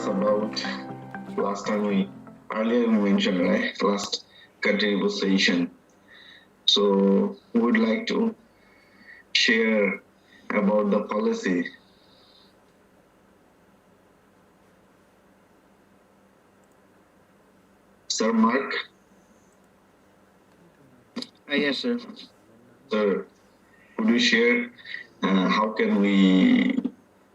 discuss about last time earlier we mentioned, right? Last conversation. So we would like to share about the policy. Sir Mark? Yes, sir. Sir, could you share how can we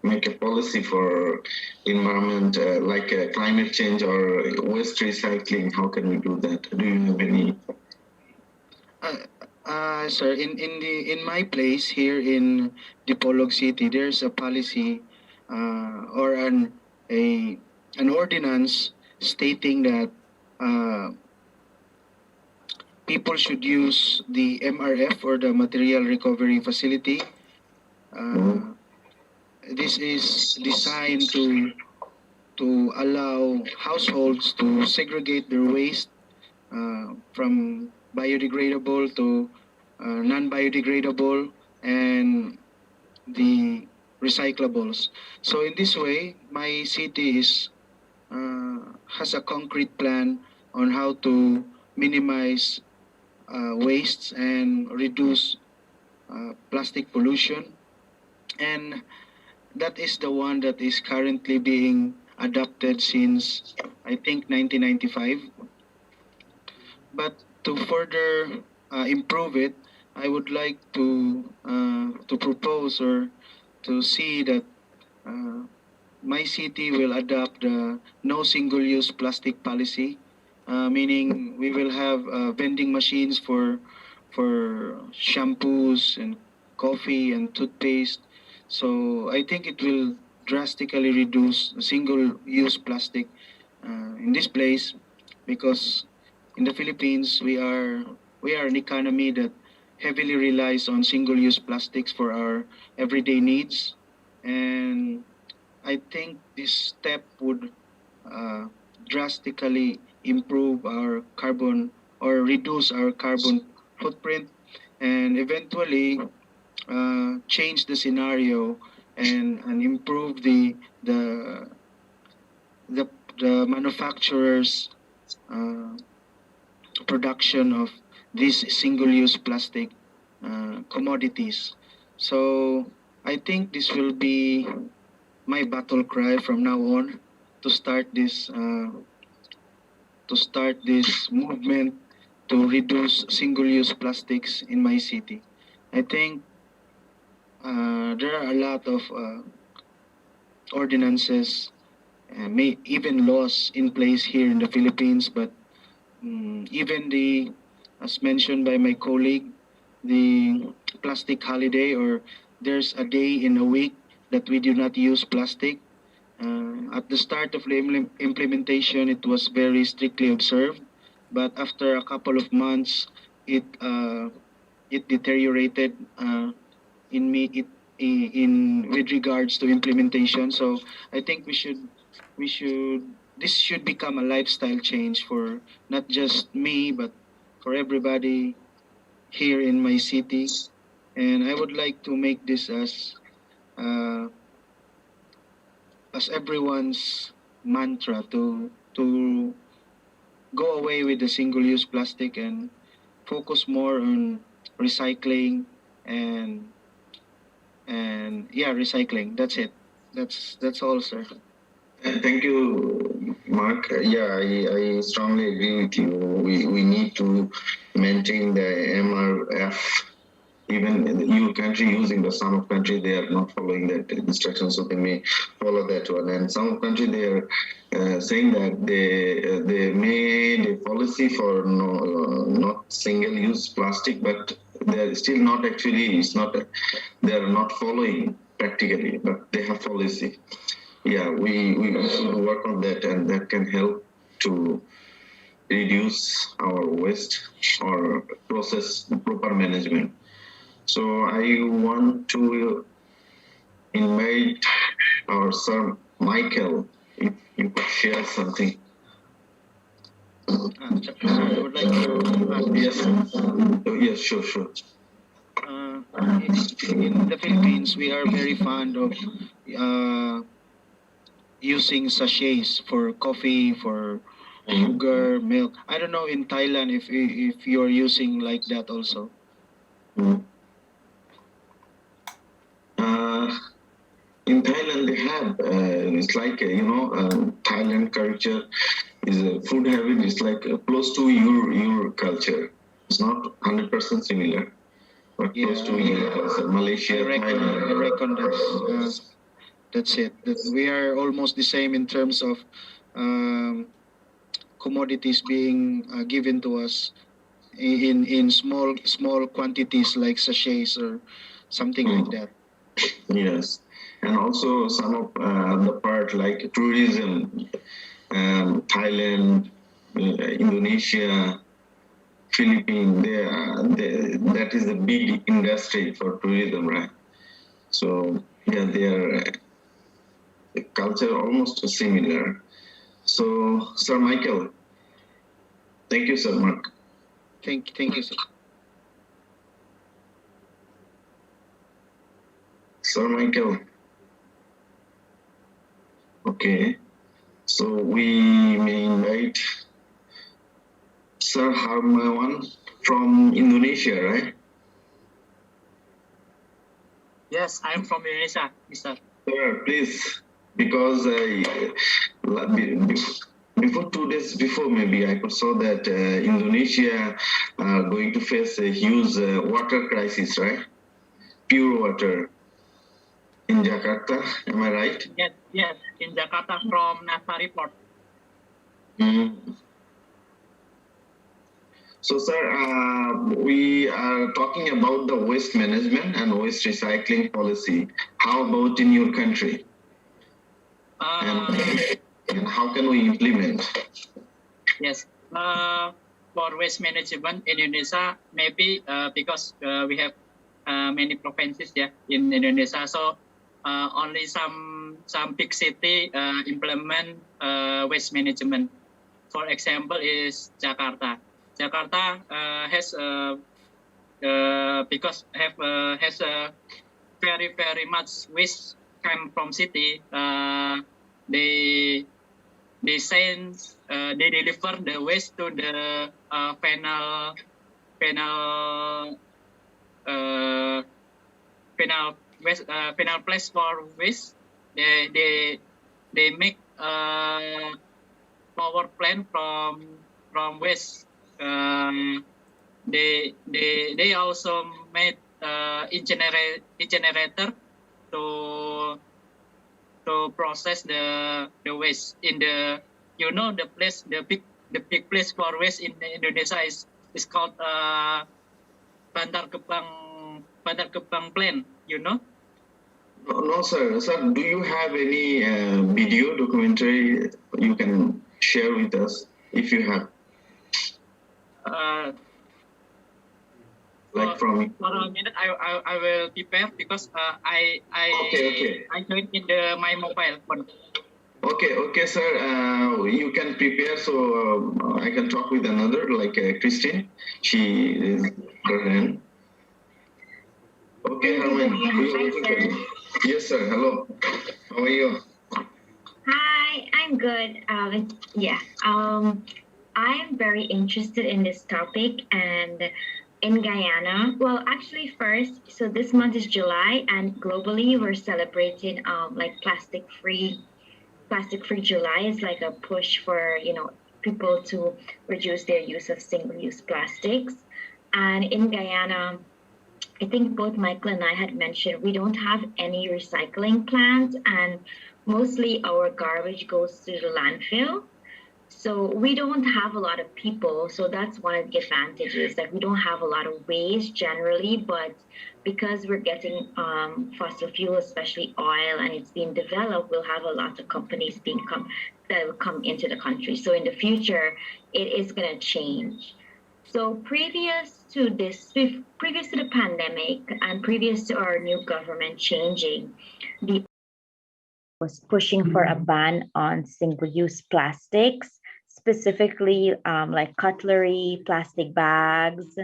make a policy for environment like climate change or waste recycling? How can we do that? Do you have any? Sir, in my place here in Dipolog City, there's a policy or an ordinance stating that people should use the MRF or the Material Recovery Facility. This is designed to allow households to segregate their waste from biodegradable to non-biodegradable and the recyclables. So in this way, my city has a concrete plan on how to minimize wastes and reduce plastic pollution. And that is the one that is currently being adopted since I think 1995. But to further improve it, I would like to propose or to see that my city will adopt the no single-use plastic policy, meaning we will have vending machines for shampoos and coffee and toothpaste. So I think it will drastically reduce single-use plastic in this place, because in the Philippines we are an economy that heavily relies on single-use plastics for our everyday needs, and I think this step would drastically improve our carbon or reduce our carbon footprint, and eventually change the scenario and improve the the manufacturers production of these single-use plastic commodities. So I think this will be my battle cry from now on to start this movement to reduce single-use plastics in my city. I think there are a lot of ordinances, may even laws in place here in the Philippines, but even as mentioned by my colleague, the plastic holiday, or there's a day in a week that we do not use plastic. At the start of the implementation, it was very strictly observed, but after a couple of months, it deteriorated in with regards to implementation. So I think this should become a lifestyle change for not just me but for everybody here in my city. And I would like to make this as everyone's mantra to go away with the single-use plastic and focus more on recycling and recycling. That's it. That's all, sir. Thank you, Mark. Yeah, I strongly agree with you. We need to maintain the MRF. Even your country using the some of country, they are not following that instruction, so they may follow that one. And some of country, they are saying that they made a policy for not single-use plastic, but they are still not actually. They are not following practically, but they have policy. Yeah, we should work on that, and that can help to reduce our waste or process proper management. So I want to invite our Sir Michael, if you could share something. I would like to ask. Yes, sure. In the Philippines, we are very fond of using sachets for coffee, for sugar, milk. I don't know in Thailand if you're using like that also. Mm. In Thailand, they have, it's like, Thailand culture is a food habit is like close to your culture. It's not 100% similar, but close to your culture. Malaysia, I reckon that's it. That we are almost the same in terms of commodities being given to us in small quantities like sachets or something like that. Yes, and also some of the part like tourism, Thailand, Indonesia, Philippines, that is a big industry for tourism, right? So yeah, their culture almost similar. So, Sir Michael, thank you, Sir Mark. Thank you, sir. Sir Michael. Okay, so we may invite Sir Harmawan from Indonesia, right? Yes, I'm from Indonesia, Mr. Sir, please, because before 2 days before, maybe I saw that Indonesia are going to face a huge water crisis, right? Pure water in Jakarta, am I right? Yes, in Jakarta from NASA report. So, sir, we are talking about the waste management and waste recycling policy. How about in your country? And how can we implement? Yes, for waste management in Indonesia, maybe because we have many provinces in Indonesia, so only some big city implement waste management. For example, is Jakarta. Jakarta has because has a very much waste come from city. They send they deliver the waste to the final waste final place for waste. They make power plant from waste. They also made incinerator to process the waste in the the big place for waste in Indonesia is called Bantar Gebang plant, you know? No, sir. Sir, do you have any video documentary you can share with us if you have? Like for a minute, I will prepare because I joined in my mobile phone. Okay, sir. You can prepare so I can talk with another like Christine. She is her hand. Okay, Harman. Yes, sir. Hello. How are you? Hi, I'm good. I'm very interested in this topic and in Guyana. Well, actually, first, so this month is July, and globally we're celebrating like plastic-free July. Is like a push for people to reduce their use of single-use plastics. And in Guyana, I think both Michael and I had mentioned we don't have any recycling plants, and mostly our garbage goes to the landfill. So we don't have a lot of people. So that's one of the advantages, that we don't have a lot of waste generally, but because we're getting fossil fuel, especially oil, and it's being developed, we'll have a lot of companies that will come into the country. So in the future, it is going to change. So previous to the pandemic and previous to our new government changing, the was pushing for a ban on single-use plastics, specifically like cutlery, plastic bags,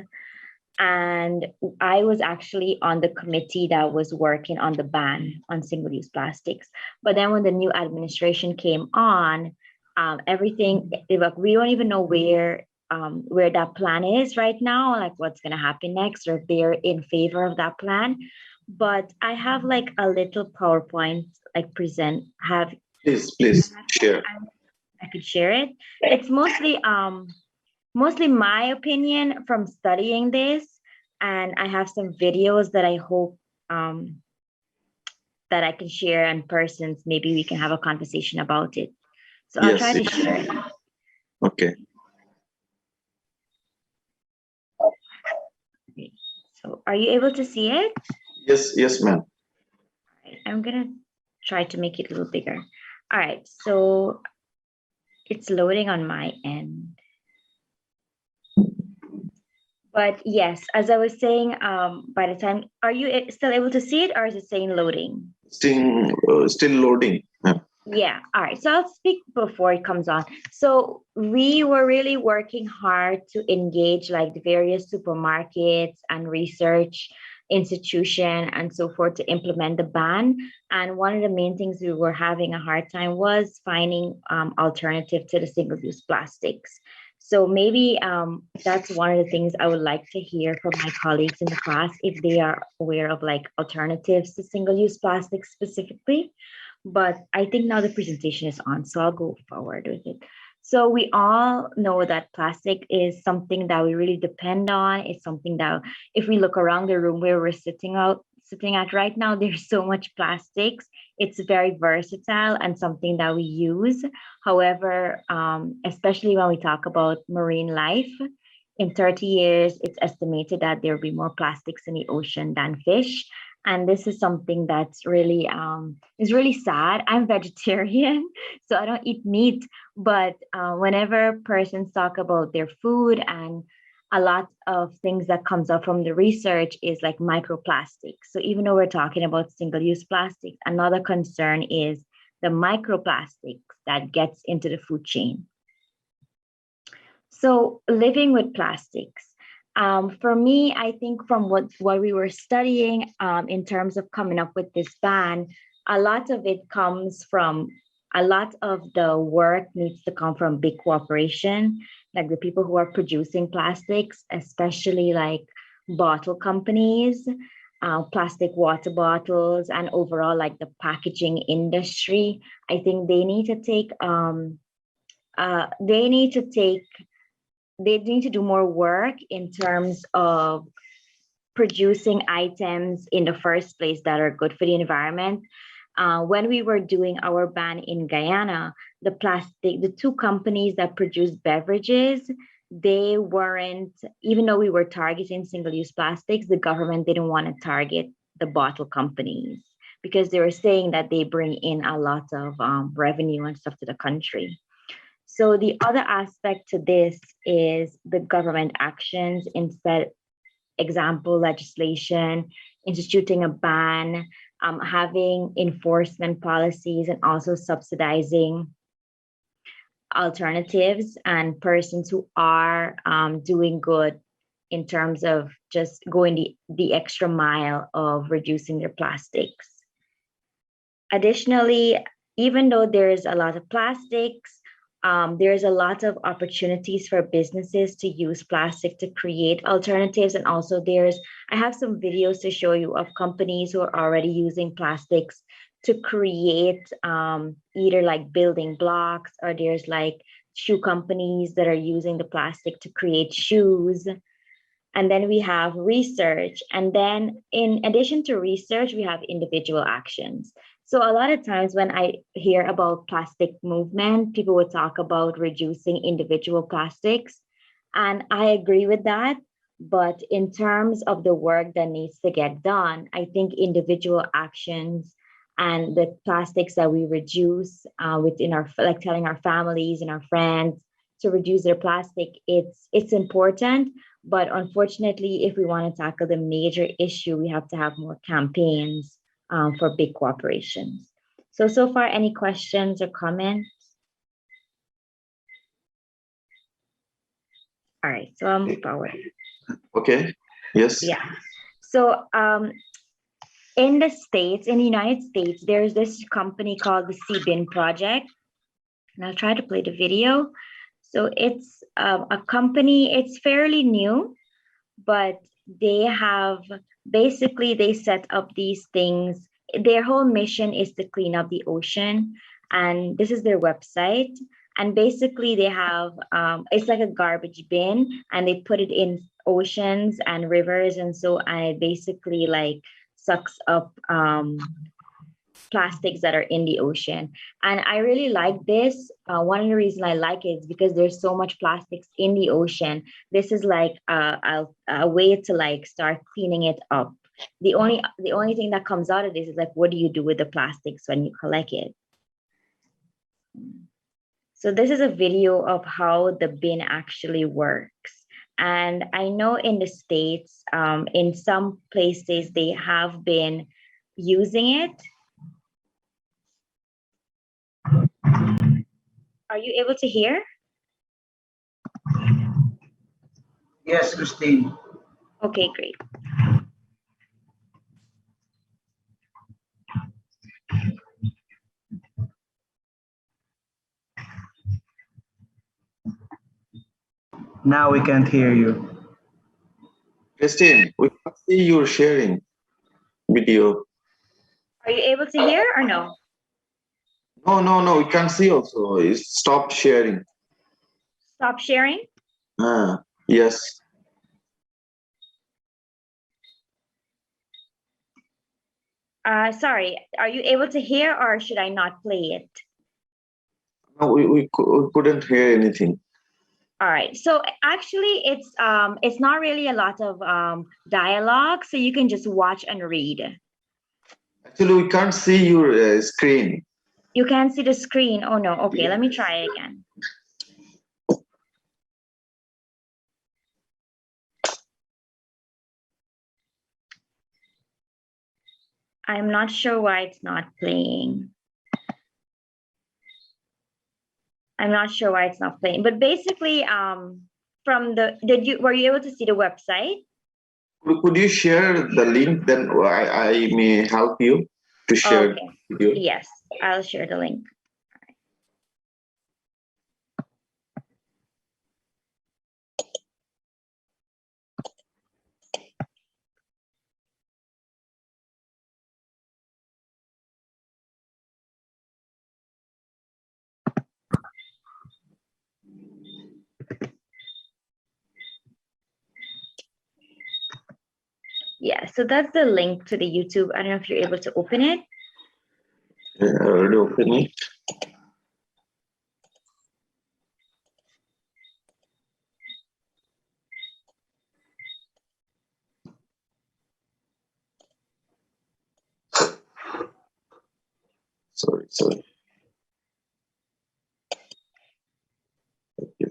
And I was actually on the committee that was working on the ban on single-use plastics. But then when the new administration came on, everything, we don't even know where that plan is right now, like what's going to happen next, or if they're in favor of that plan. But I have like a little PowerPoint like present. Please share. I could share it. It's mostly my opinion from studying this, and I have some videos that I hope that I can share in person. Maybe we can have a conversation about it. So I'll try to share it. Okay. So are you able to see it? Yes, ma'am. I'm gonna try to make it a little bigger. All right, so it's loading on my end. But yes, as I was saying, by the time, are you still able to see it, or is it saying loading? Still loading. Yeah, all right. So I'll speak before it comes on. So we were really working hard to engage like the various supermarkets and research institution and so forth to implement the ban. And one of the main things we were having a hard time was finding alternative to the single-use plastics. So maybe that's one of the things I would like to hear from my colleagues in the class, if they are aware of like alternatives to single-use plastics specifically. But I think now the presentation is on, so I'll go forward with it. So we all know that plastic is something that we really depend on. It's something that if we look around the room where we're sitting at right now, there's so much plastics. It's very versatile and something that we use. However, especially when we talk about marine life, in 30 years, it's estimated that there will be more plastics in the ocean than fish. And this is something that's really is really sad. I'm vegetarian, so I don't eat meat. But whenever persons talk about their food, and a lot of things that comes up from the research is like microplastics. So even though we're talking about single-use plastics, another concern is the microplastics that gets into the food chain. So living with plastics. For me, I think from what we were studying in terms of coming up with this ban, a lot of it comes from, a lot of the work needs to come from big corporation, like the people who are producing plastics, especially like bottle companies, plastic water bottles, and overall like the packaging industry. I think they need to take, they need to do more work in terms of producing items in the first place that are good for the environment. When we were doing our ban in Guyana, the two companies that produce beverages, they weren't, even though we were targeting single-use plastics, the government didn't want to target the bottle companies because they were saying that they bring in a lot of revenue and stuff to the country. So the other aspect to this is the government actions, instead, example, legislation, instituting a ban, having enforcement policies, and also subsidizing alternatives and persons who are doing good in terms of just going the extra mile of reducing their plastics. Additionally, even though there's a lot of plastics, there's a lot of opportunities for businesses to use plastic to create alternatives. And also I have some videos to show you of companies who are already using plastics to create either like building blocks, or there's like shoe companies that are using the plastic to create shoes. And then we have research. And then in addition to research, we have individual actions. So a lot of times when I hear about plastic movement, people would talk about reducing individual plastics. And I agree with that. But in terms of the work that needs to get done, I think individual actions and the plastics that we reduce within our, like telling our families and our friends to reduce their plastic, it's important. But unfortunately, if we want to tackle the major issue, we have to have more campaigns for big corporations. So far, any questions or comments? All right, so I'll move forward. Okay. Yes. Yeah. So in the States, in the United States, there's this company called the CBIN Project. And I'll try to play the video. So it's a company, it's fairly new, but they have basically they set up these things. Their whole mission is to clean up the ocean, and this is their website. And basically they have it's like a garbage bin, and they put it in oceans and rivers, and so and it basically like sucks up plastics that are in the ocean. And I really like this. One of the reasons I like it is because there's so much plastics in the ocean. This is like a way to like start cleaning it up. The only thing that comes out of this is like, what do you do with the plastics when you collect it? So this is a video of how the bin actually works. And I know in the States, in some places, they have been using it. Are you able to hear? Yes, Christine. Okay, great. Now we can't hear you. Christine, we can see you sharing video. Are you able to hear or no? No, we can't see also. It's stop sharing. Stop sharing? Yes. Sorry, are you able to hear or should I not play it? No, we couldn't hear anything. All right, so actually it's not really a lot of dialogue, so you can just watch and read. Actually, we can't see your screen. You can't see the screen. Oh no, okay, let me try again. I'm not sure why it's not playing. I'm not sure why it's not playing, but basically, were you able to see the website? Could you share the link? Then I may help you to share. Okay. Video. Yes, I'll share the link. Yeah, so that's the link to the YouTube. I don't know if you're able to open it. I already opened it. Sorry. Thank you.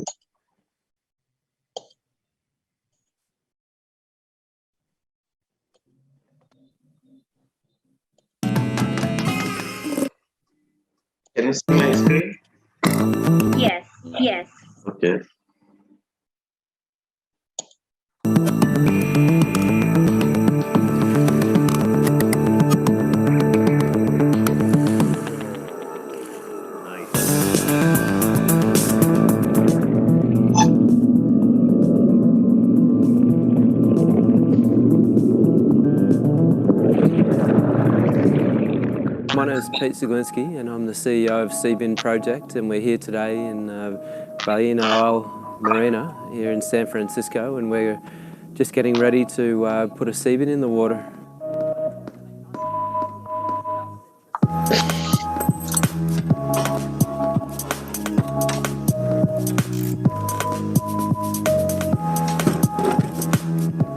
Can you see my screen? Yes. Okay. My name is Pete Zaglinski and I'm the CEO of CBIN Project, and we're here today in Ballena Isle Marina here in San Francisco, and we're just getting ready to put a CBIN in the water.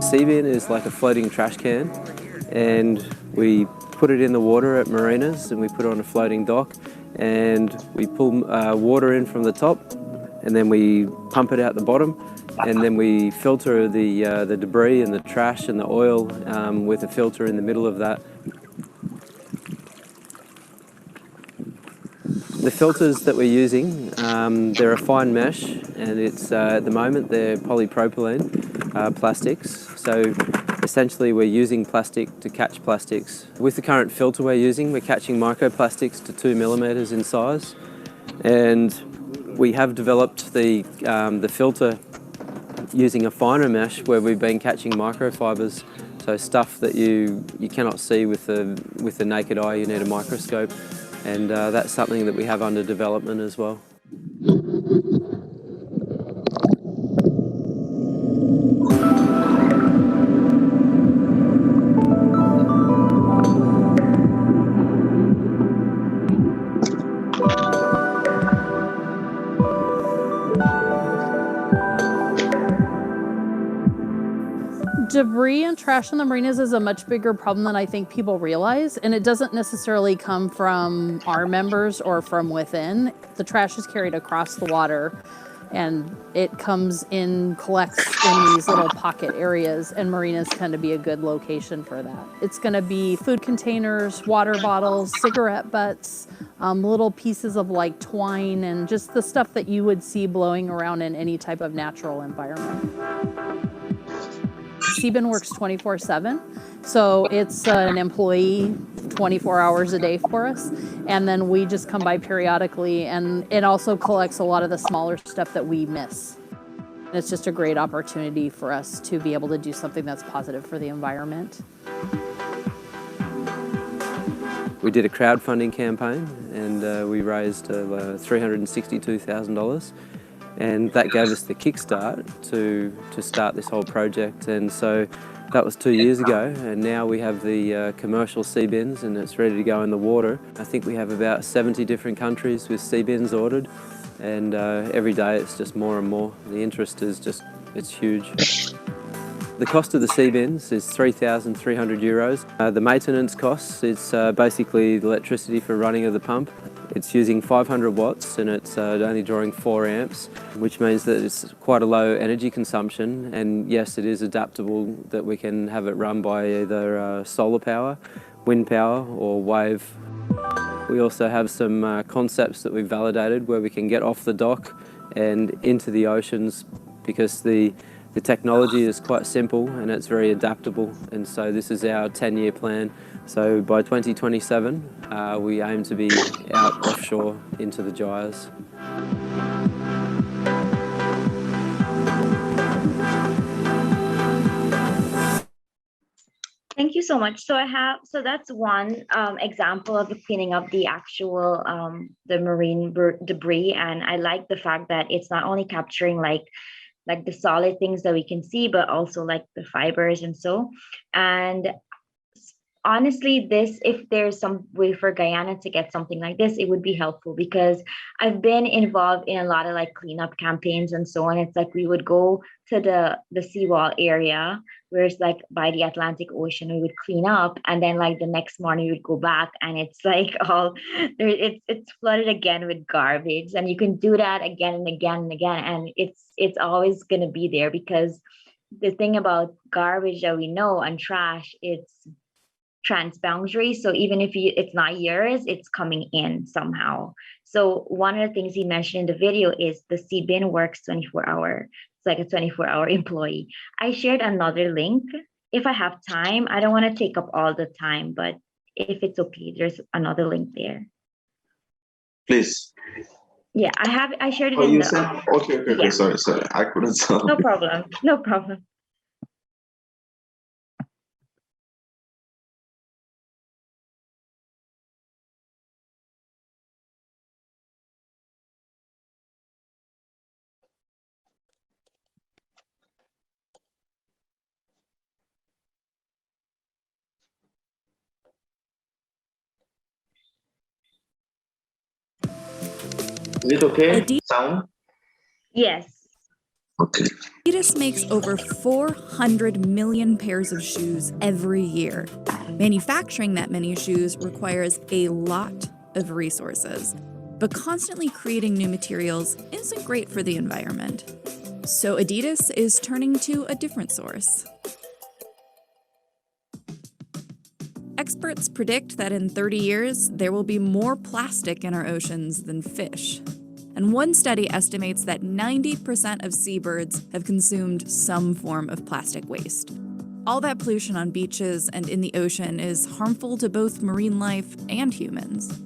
CBIN is like a floating trash can, and we put it in the water at marinas, and we put it on a floating dock, and we pull water in from the top, and then we pump it out the bottom, and then we filter the debris and the trash and the oil with a filter in the middle of that. The filters that we're using, they're a fine mesh, and it's at the moment they're polypropylene. plastics. So essentially we're using plastic to catch plastics. With the current filter we're using, we're catching microplastics to 2 millimeters in size. And we have developed the filter using a finer mesh where we've been catching microfibers, so stuff that you cannot see with the naked eye. You need a microscope, and that's something that we have under development as well. Debris and trash in the marinas is a much bigger problem than I think people realize, and it doesn't necessarily come from our members or from within. The trash is carried across the water, and it collects in these little pocket areas, and marinas tend to be a good location for that. It's going to be food containers, water bottles, cigarette butts, little pieces of like twine, and just the stuff that you would see blowing around in any type of natural environment. Seabin works 24/7, so it's an employee 24 hours a day for us, and then we just come by periodically, and it also collects a lot of the smaller stuff that we miss. It's just a great opportunity for us to be able to do something that's positive for the environment. We did a crowdfunding campaign, and we raised $362,000. And that gave us the kickstart to start this whole project. And so that was 2 years ago, and now we have the commercial sea bins, and it's ready to go in the water. I think we have about 70 different countries with sea bins ordered, and every day it's just more and more. The interest is it's huge. The cost of the sea bins is €3,300. The maintenance costs, it's basically the electricity for running of the pump. It's using 500 watts, and it's only drawing 4 amps, which means that it's quite a low energy consumption. And yes, it is adaptable, that we can have it run by either solar power, wind power, or wave. We also have some concepts that we've validated where we can get off the dock and into the oceans, because the technology is quite simple and it's very adaptable. And so this is our 10-year plan. So by 2027, we aim to be out offshore into the gyres. Thank you so much. So that's one example of cleaning up the actual the marine debris, and I like the fact that it's not only capturing like the solid things that we can see, but also like the fibers and so. And honestly, if there's some way for Guyana to get something like this, it would be helpful, because I've been involved in a lot of like cleanup campaigns and so on. It's like we would go to the seawall area where it's like by the Atlantic Ocean, we would clean up, and then like the next morning we would go back, and it's like it's flooded again with garbage, and you can do that again and again and again, and it's always gonna be there, because the thing about garbage that we know and trash, it's transboundary. So even if it's not yours, it's coming in somehow. So one of the things he mentioned in the video is the Seabin works 24-hour. It's like a 24-hour employee. I shared another link. If I have time, I don't want to take up all the time, but if it's okay, there's another link there. Please. Yeah, I shared it Oh, in you the... said? Okay, Yeah. sorry. I couldn't tell. No problem. Is it okay? Sound? Yes. Okay. Adidas makes over 400 million pairs of shoes every year. Manufacturing that many shoes requires a lot of resources, but constantly creating new materials isn't great for the environment. So Adidas is turning to a different source. Experts predict that in 30 years, there will be more plastic in our oceans than fish. and one study estimates that 90% of seabirds have consumed some form of plastic waste. All that pollution on beaches and in the ocean is harmful to both marine life and humans.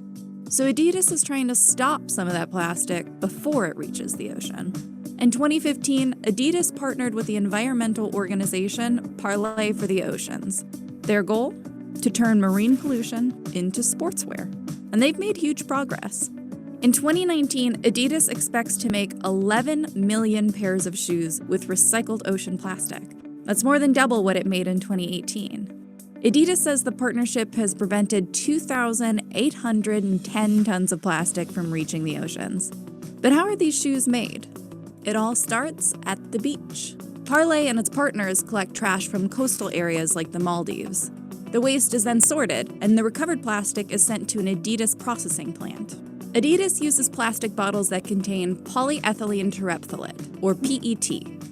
So Adidas is trying to stop some of that plastic before it reaches the ocean. In 2015, Adidas partnered with the environmental organization Parley for the Oceans. Their goal? To turn marine pollution into sportswear. And they've made huge progress. In 2019, Adidas expects to make 11 million pairs of shoes with recycled ocean plastic. That's more than double what it made in 2018. Adidas says the partnership has prevented 2,810 tons of plastic from reaching the oceans. But how are these shoes made? It all starts at the beach. Parley and its partners collect trash from coastal areas like the Maldives. The waste is then sorted, and the recovered plastic is sent to an Adidas processing plant. Adidas uses plastic bottles that contain polyethylene terephthalate, or PET.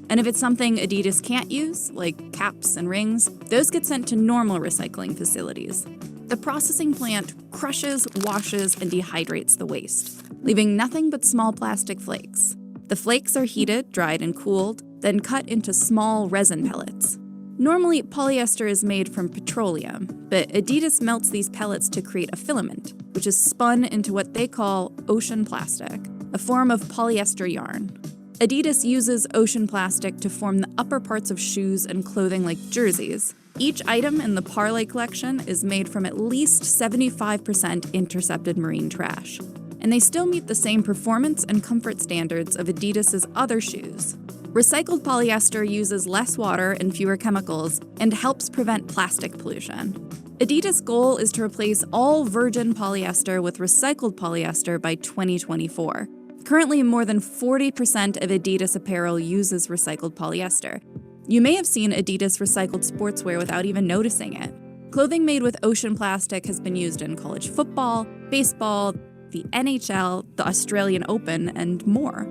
And if it's something Adidas can't use, like caps and rings, those get sent to normal recycling facilities. The processing plant crushes, washes, and dehydrates the waste, leaving nothing but small plastic flakes. The flakes are heated, dried, and cooled, then cut into small resin pellets. Normally, polyester is made from petroleum, but Adidas melts these pellets to create a filament, which is spun into what they call ocean plastic, a form of polyester yarn. Adidas uses ocean plastic to form the upper parts of shoes and clothing like jerseys. Each item in the Parley collection is made from at least 75% intercepted marine trash. And they still meet the same performance and comfort standards of Adidas's other shoes. Recycled polyester uses less water and fewer chemicals and helps prevent plastic pollution. Adidas' goal is to replace all virgin polyester with recycled polyester by 2024. Currently, more than 40% of Adidas apparel uses recycled polyester. You may have seen Adidas recycled sportswear without even noticing it. Clothing made with ocean plastic has been used in college football, baseball, the NHL, the Australian Open, and more.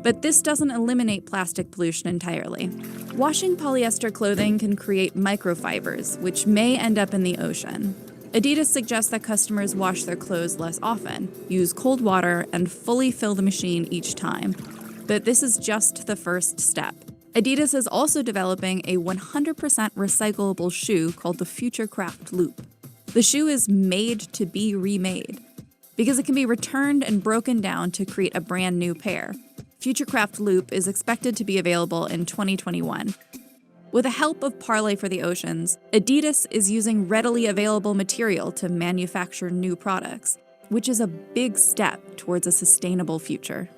But this doesn't eliminate plastic pollution entirely. Washing polyester clothing can create microfibers, which may end up in the ocean. Adidas suggests that customers wash their clothes less often, use cold water, and fully fill the machine each time. But this is just the first step. Adidas is also developing a 100% recyclable shoe called the Futurecraft Loop. The shoe is made to be remade, because it can be returned and broken down to create a brand new pair. Futurecraft Loop is expected to be available in 2021. With the help of Parley for the Oceans, Adidas is using readily available material to manufacture new products, which is a big step towards a sustainable future.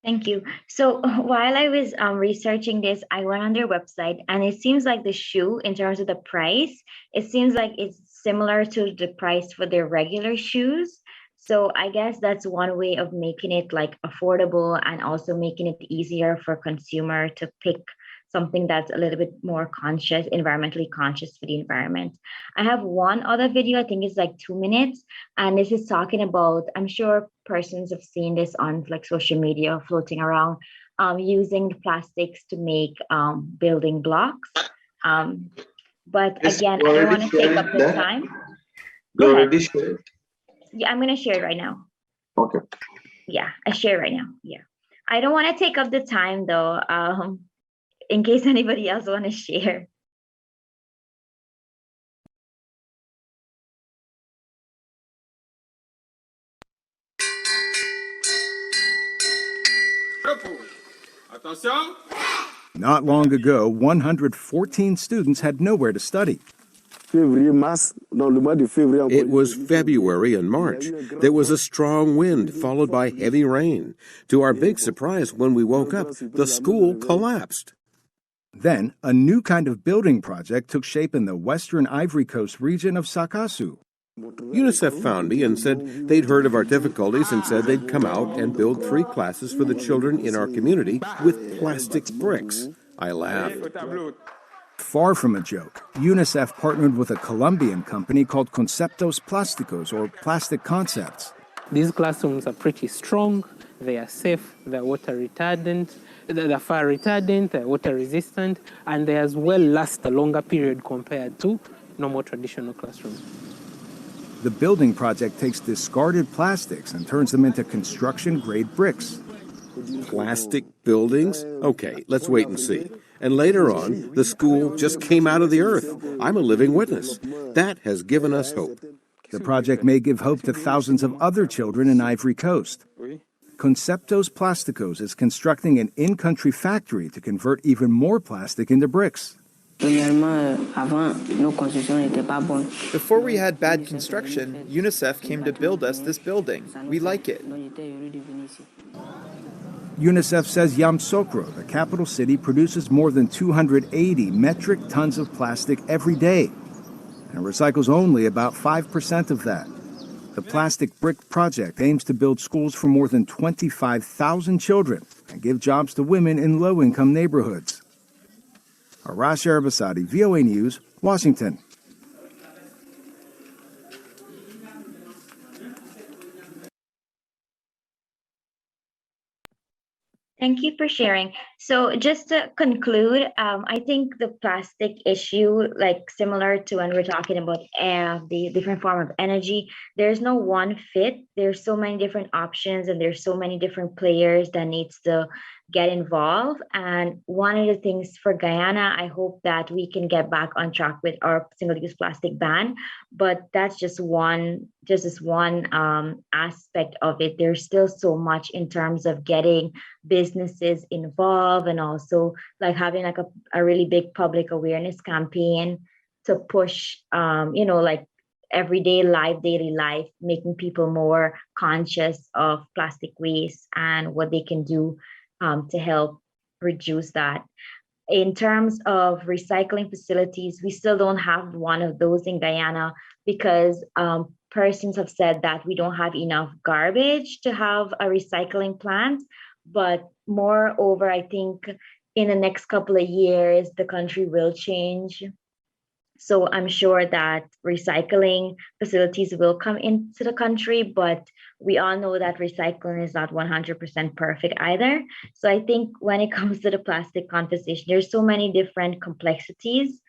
Thank you. So while I was researching this, I went on their website, and it seems like the shoe, in terms of the price, it seems like it's similar to the price for their regular shoes. So I guess that's one way of making it like affordable and also making it easier for consumer to pick something that's a little bit more conscious, environmentally conscious for the environment. I have one other video, I think it's like 2 minutes, and this is talking about, I'm sure persons have seen this on like social media floating around, using plastics to make building blocks. But again, I don't want to take up the time. You already shared? Yeah, I'm going to share it right now. Okay. Yeah, I share right now. Yeah. I don't want to take up the time though, in case anybody else want to share. Not long ago, 114 students had nowhere to study. It was February and March. There was a strong wind followed by heavy rain. To our big surprise, when we woke up, the school collapsed. Then, a new kind of building project took shape in the western Ivory Coast region of Sakasu. UNICEF found me and said they'd heard of our difficulties and said they'd come out and build 3 classes for the children in our community with plastic bricks. I laughed. Far from a joke, UNICEF partnered with a Colombian company called Conceptos Plásticos, or Plastic Concepts. These classrooms are pretty strong, they are safe, they're water retardant, they're fire retardant, they're water resistant, and they as well last a longer period compared to normal traditional classrooms. The building project takes discarded plastics and turns them into construction-grade bricks. Plastic buildings? Okay, let's wait and see. And later on, the school just came out of the earth. I'm a living witness. That has given us hope. The project may give hope to thousands of other children in Ivory Coast. Conceptos Plásticos is constructing an in-country factory to convert even more plastic into bricks. Before we had bad construction, UNICEF came to build us this building. We like it. UNICEF says Yamoussoukro, the capital city, produces more than 280 metric tons of plastic every day and recycles only about 5% of that. The Plastic Brick Project aims to build schools for more than 25,000 children and give jobs to women in low-income neighborhoods. Arash Arabasadi, VOA News, Washington. Thank you for sharing. So just to conclude, I think the plastic issue, like similar to when we're talking about the different form of energy, there's no one fit. There's so many different options and there's so many different players that needs to get involved. And one of the things for Guyana, I hope that we can get back on track with our single-use plastic ban, but that's just this one aspect of it. There's still so much in terms of getting businesses involved and also like having like a really big public awareness campaign to push, like everyday life, daily life, making people more conscious of plastic waste and what they can do to help reduce that. In terms of recycling facilities, we still don't have one of those in Guyana because persons have said that we don't have enough garbage to have a recycling plant. But moreover, I think in the next couple of years, the country will change. So I'm sure that recycling facilities will come into the country, but we all know that recycling is not 100% perfect either. So I think when it comes to the plastic conversation, there's so many different complexities,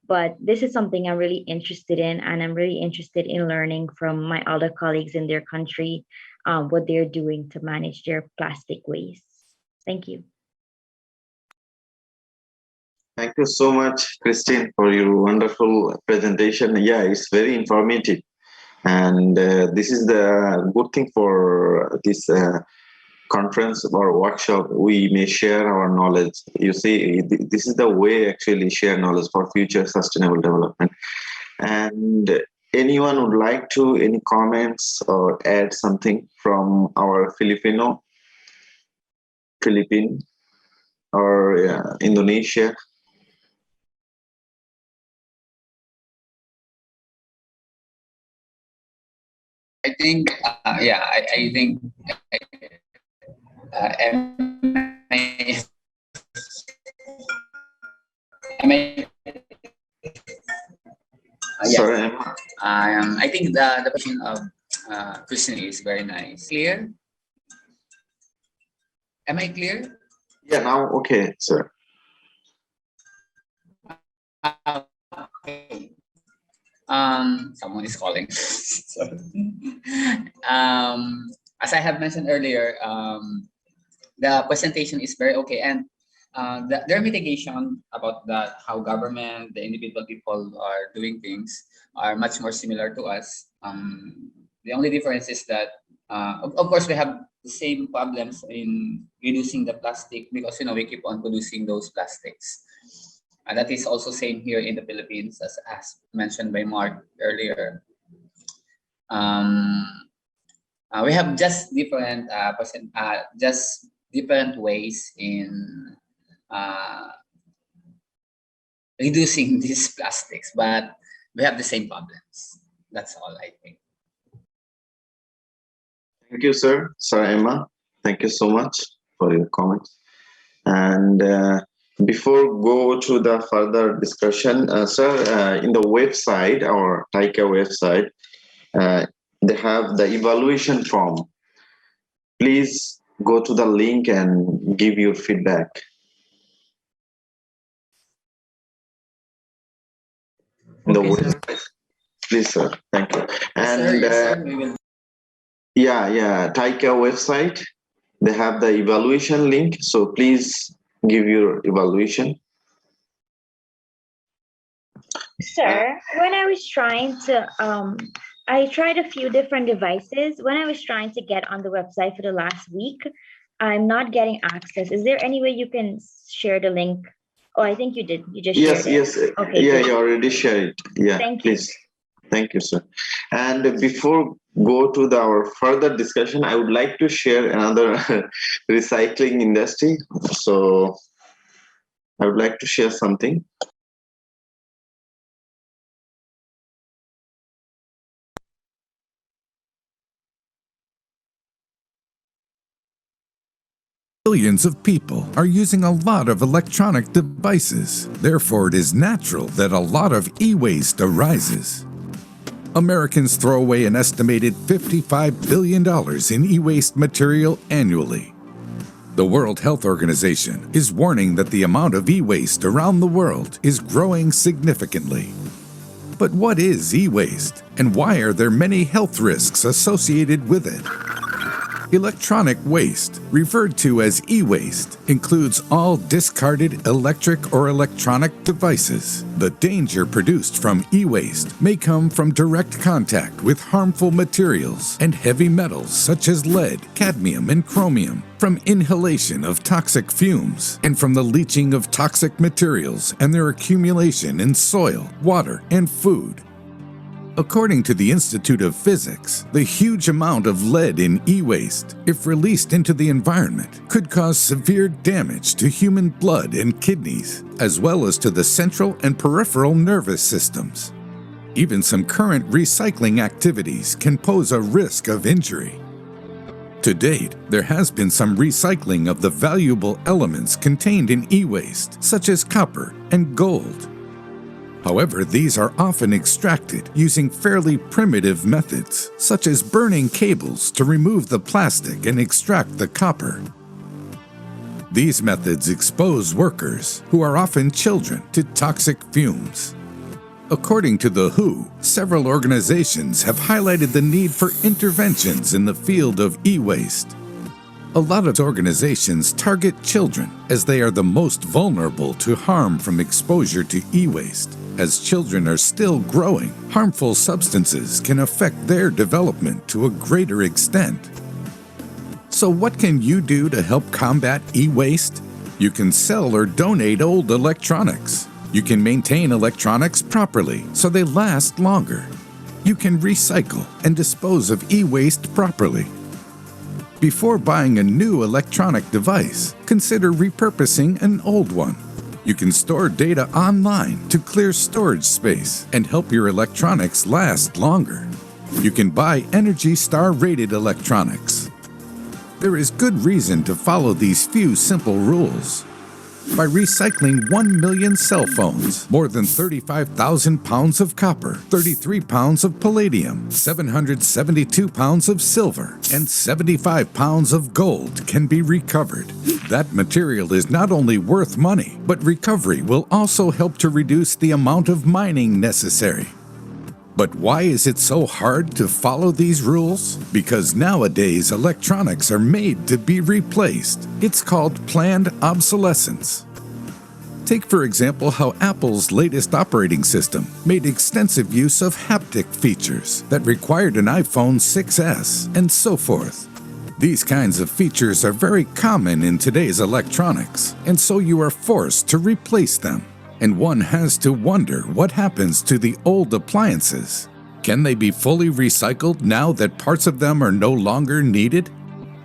but this is something I'm really interested in, and I'm really interested in learning from my other colleagues in their country, what they're doing to manage their plastic waste. Thank you. Thank you so much, Christine, for your wonderful presentation. Yeah, it's very informative. And this is the good thing for this conference or workshop. We may share our knowledge. You see, this is the way actually share knowledge for future sustainable development. And anyone would like to, any comments or add something from our Philippine or Indonesia? I think, I think Sorry. I think the question of Christian is very nice. Clear? Am I clear? Yeah, now okay, sir. Okay. Someone is calling. Sorry. As I have mentioned earlier, the presentation is very okay, and their mitigation about that, how government, the individual people are doing things, are much more similar to us. The only difference is that, of course, we have the same problems in reducing the plastic because we keep on producing those plastics. And that is also same here in the Philippines, as mentioned by Mark earlier. We have just different different ways in reducing these plastics, but we have the same problems. That's all, I think. Thank you, sir. Sarah Emma, thank you so much for your comments. And before go to the further discussion, sir, in the website, our TICA website, they have the evaluation form. Please go to the link and give your feedback. Okay, Please, sir. Thank you. And Yes, sir, we will. yeah, TICA website, they have the evaluation link. So please give your evaluation. Sir, when I was trying to, I tried a few different devices. When I was trying to get on the website for the last week, I'm not getting access. Is there any way you can share the link? Oh, I think you did. You just shared it. Yes. Okay, Yeah, good. you already shared it. Yeah, Thank you. please. Thank you, sir. And before go to our further discussion, I would like to share another recycling industry. So I would like to share something. Billions of people are using a lot of electronic devices. Therefore, it is natural that a lot of e-waste arises. Americans throw away an estimated $55 billion in e-waste material annually. The World Health Organization is warning that the amount of e-waste around the world is growing significantly. But what is e-waste, and why are there many health risks associated with it? Electronic waste, referred to as e-waste, includes all discarded electric or electronic devices. The danger produced from e-waste may come from direct contact with harmful materials and heavy metals such as lead, cadmium, and chromium, from inhalation of toxic fumes, and from the leaching of toxic materials and their accumulation in soil, water, and food. According to the Institute of Physics, the huge amount of lead in e-waste, if released into the environment, could cause severe damage to human blood and kidneys, as well as to the central and peripheral nervous systems. Even some current recycling activities can pose a risk of injury. To date, there has been some recycling of the valuable elements contained in e-waste, such as copper and gold. However, these are often extracted using fairly primitive methods, such as burning cables to remove the plastic and extract the copper. These methods expose workers, who are often children, to toxic fumes. According to the WHO, several organizations have highlighted the need for interventions in the field of e-waste. A lot of organizations target children as they are the most vulnerable to harm from exposure to e-waste. As children are still growing, harmful substances can affect their development to a greater extent. So what can you do to help combat e-waste? You can sell or donate old electronics. You can maintain electronics properly so they last longer. You can recycle and dispose of e-waste properly. Before buying a new electronic device, consider repurposing an old one. You can store data online to clear storage space and help your electronics last longer. You can buy ENERGY STAR rated electronics. There is good reason to follow these few simple rules. By recycling 1 million cell phones, more than 35,000 pounds of copper, 33 pounds of palladium, 772 pounds of silver, and 75 pounds of gold can be recovered. That material is not only worth money, but recovery will also help to reduce the amount of mining necessary. But why is it so hard to follow these rules? Because nowadays electronics are made to be replaced. It's called planned obsolescence. Take for example how Apple's latest operating system made extensive use of haptic features that required an iPhone 6S and so forth. These kinds of features are very common in today's electronics, and so you are forced to replace them. And one has to wonder what happens to the old appliances. Can they be fully recycled now that parts of them are no longer needed?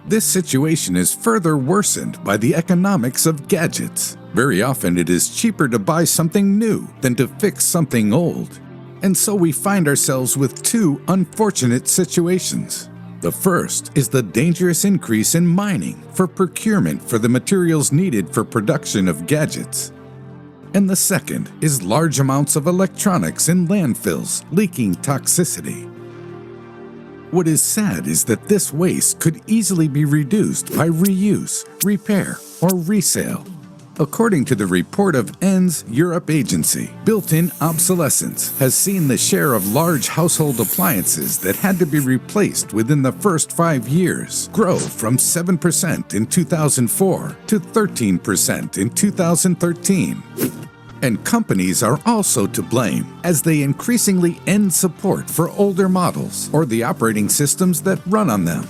This situation is further worsened by the economics of gadgets. Very often it is cheaper to buy something new than to fix something old. And so we find ourselves with two unfortunate situations. The first is the dangerous increase in mining for procurement for the materials needed for production of gadgets. And the second is large amounts of electronics in landfills leaking toxicity. What is sad is that this waste could easily be reduced by reuse, repair, or resale. According to the report of ENDS Europe Agency, built-in obsolescence has seen the share of large household appliances that had to be replaced within the first 5 years grow from 7% in 2004 to 13% in 2013. And companies are also to blame as they increasingly end support for older models or the operating systems that run on them.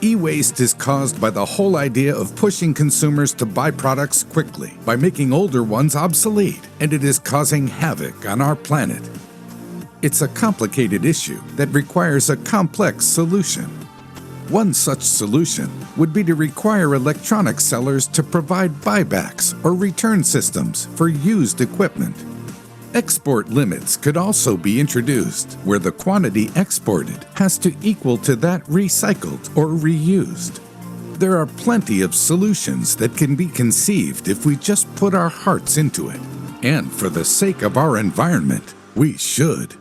E-waste is caused by the whole idea of pushing consumers to buy products quickly by making older ones obsolete, and it is causing havoc on our planet. It's a complicated issue that requires a complex solution. One such solution would be to require electronic sellers to provide buybacks or return systems for used equipment. Export limits could also be introduced, where the quantity exported has to equal to that recycled or reused. There are plenty of solutions that can be conceived if we just put our hearts into it. And for the sake of our environment, we should.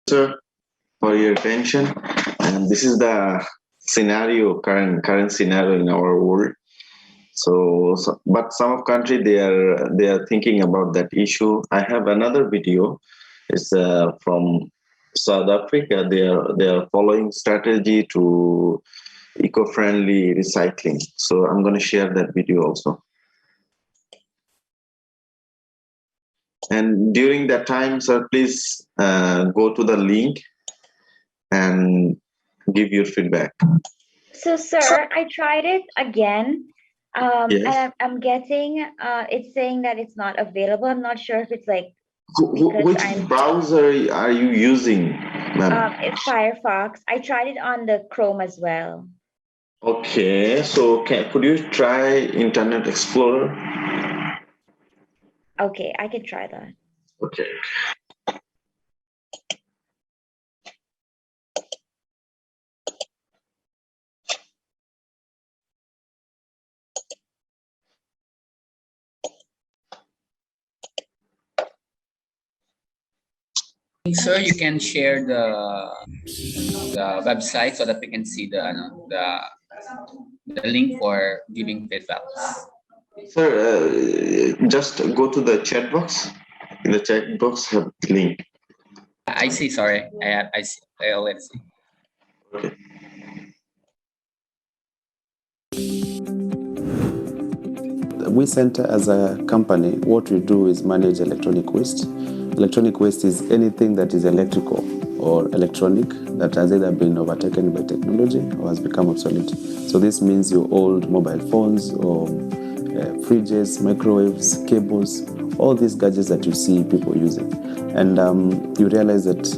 Sir, for your attention. And this is the scenario, current scenario in our world. But some of country they are thinking about that issue. I have another video. It's from South Africa. They are following strategy to eco-friendly recycling. So I'm going to share that video also. And during that time, sir, please go to the link and give your feedback. So, sir, I tried it again, Yes. and I'm getting it's saying that it's not available. I'm not sure if it's like Which browser are you using, ma'am? it's Firefox. I tried it on the Chrome as well. Okay, so could you try Internet Explorer? Okay, I can try that. Okay. Sir, you can share the website so that we can see the link for giving feedbacks. Sir, just go to the chat box. In the chat box, have the link. I see. Sorry, I see. I already see. Okay. We Center as a company, what we do is manage electronic waste. Electronic waste is anything that is electrical or electronic that has either been overtaken by technology or has become obsolete. So this means your old mobile phones or fridges, microwaves, cables, all these gadgets that you see people using. And you realize that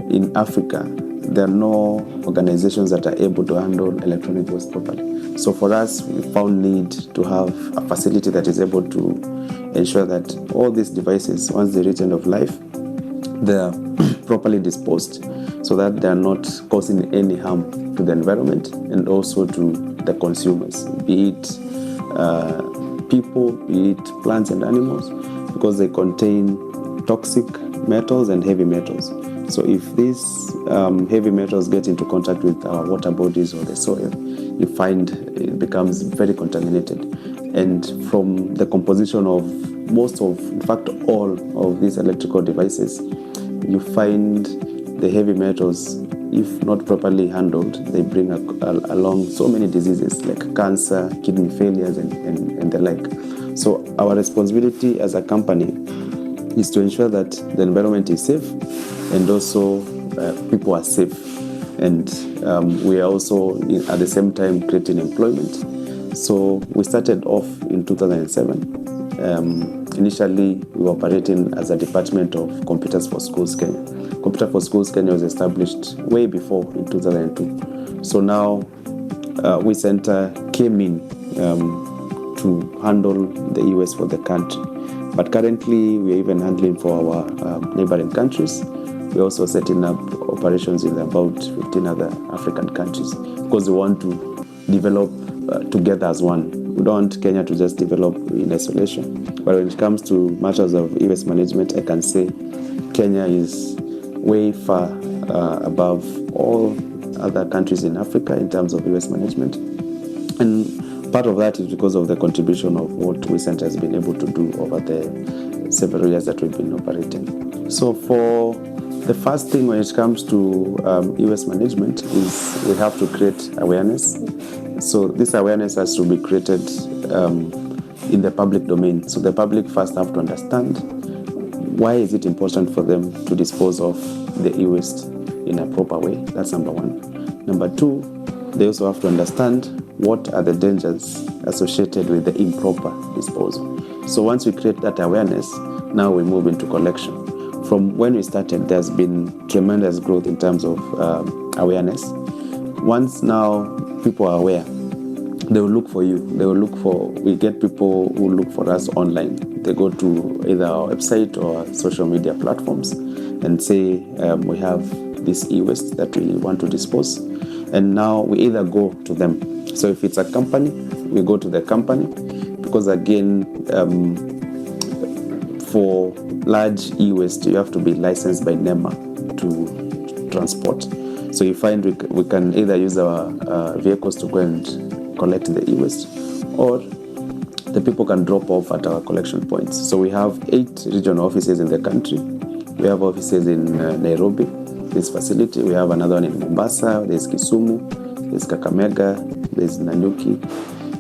in Africa, there are no organizations that are able to handle electronic waste properly. So for us, we found need to have a facility that is able to ensure that all these devices, once they reach end of life, they are properly disposed so that they are not causing any harm to the environment and also to the consumers, be it people, be it plants and animals, because they contain toxic metals and heavy metals. So if these heavy metals get into contact with our water bodies or the soil, you find it becomes very contaminated. And from the composition of most of, in fact, all of these electrical devices, you find the heavy metals, if not properly handled, they bring along so many diseases like cancer, kidney failures, and the like. So our responsibility as a company is to ensure that the environment is safe and also people are safe. And we are also, at the same time, creating employment. So we started off in 2007. Initially, we were operating as a department of Computers for Schools Kenya. Computer for Schools Kenya was established way before in 2002. So now, We Center came in to handle the US for the country. But currently, we are even handling for our neighboring countries. We're also setting up operations in about 15 other African countries because we want to develop together as one. We don't want Kenya to just develop in isolation. But when it comes to matters of e-waste management, I can say Kenya is way far above all other countries in Africa in terms of e-waste management. And part of that is because of the contribution of what Waste Center has been able to do over the several years that we've been operating. So for the first thing when it comes to e-waste management is we have to create awareness. So this awareness has to be created in the public domain. So the public first have to understand why is it important for them to dispose of the e-waste in a proper way. That's number one. Number two, they also have to understand what are the dangers associated with the improper disposal. So once we create that awareness, now we move into collection. From when we started, there's been tremendous growth in terms of awareness. Once now people are aware, they will look for you. We get people who look for us online. They go to either our website or social media platforms and say, we have this e-waste that we want to dispose. And now we either go to them. So if it's a company, we go to the company, because again, for large e-waste, you have to be licensed by NEMA to transport. So you find we can either use our vehicles to go and collect the e-waste, or the people can drop off at our collection points. So we have 8 regional offices in the country. We have offices in Nairobi, this facility. We have another one in Mombasa, there's Kisumu, there's Kakamega, there's Nanyuki,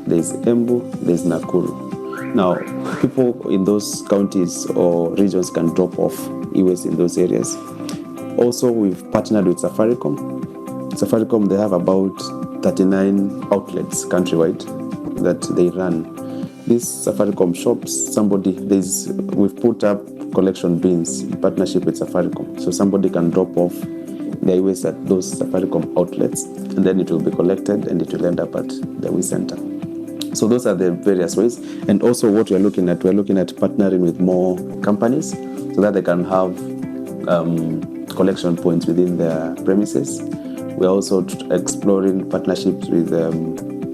there's Embu, there's Nakuru. Now, people in those counties or regions can drop off e-waste in those areas. Also, we've partnered with Safaricom. Safaricom, they have about 39 outlets countrywide that they run. These Safaricom shops, we've put up collection bins in partnership with Safaricom. So somebody can drop off their e-waste at those Safaricom outlets, and then it will be collected and it will end up at the Waste Center. So those are the various ways. And also what we're looking at partnering with more companies so that they can have collection points within their premises. We're also exploring partnerships with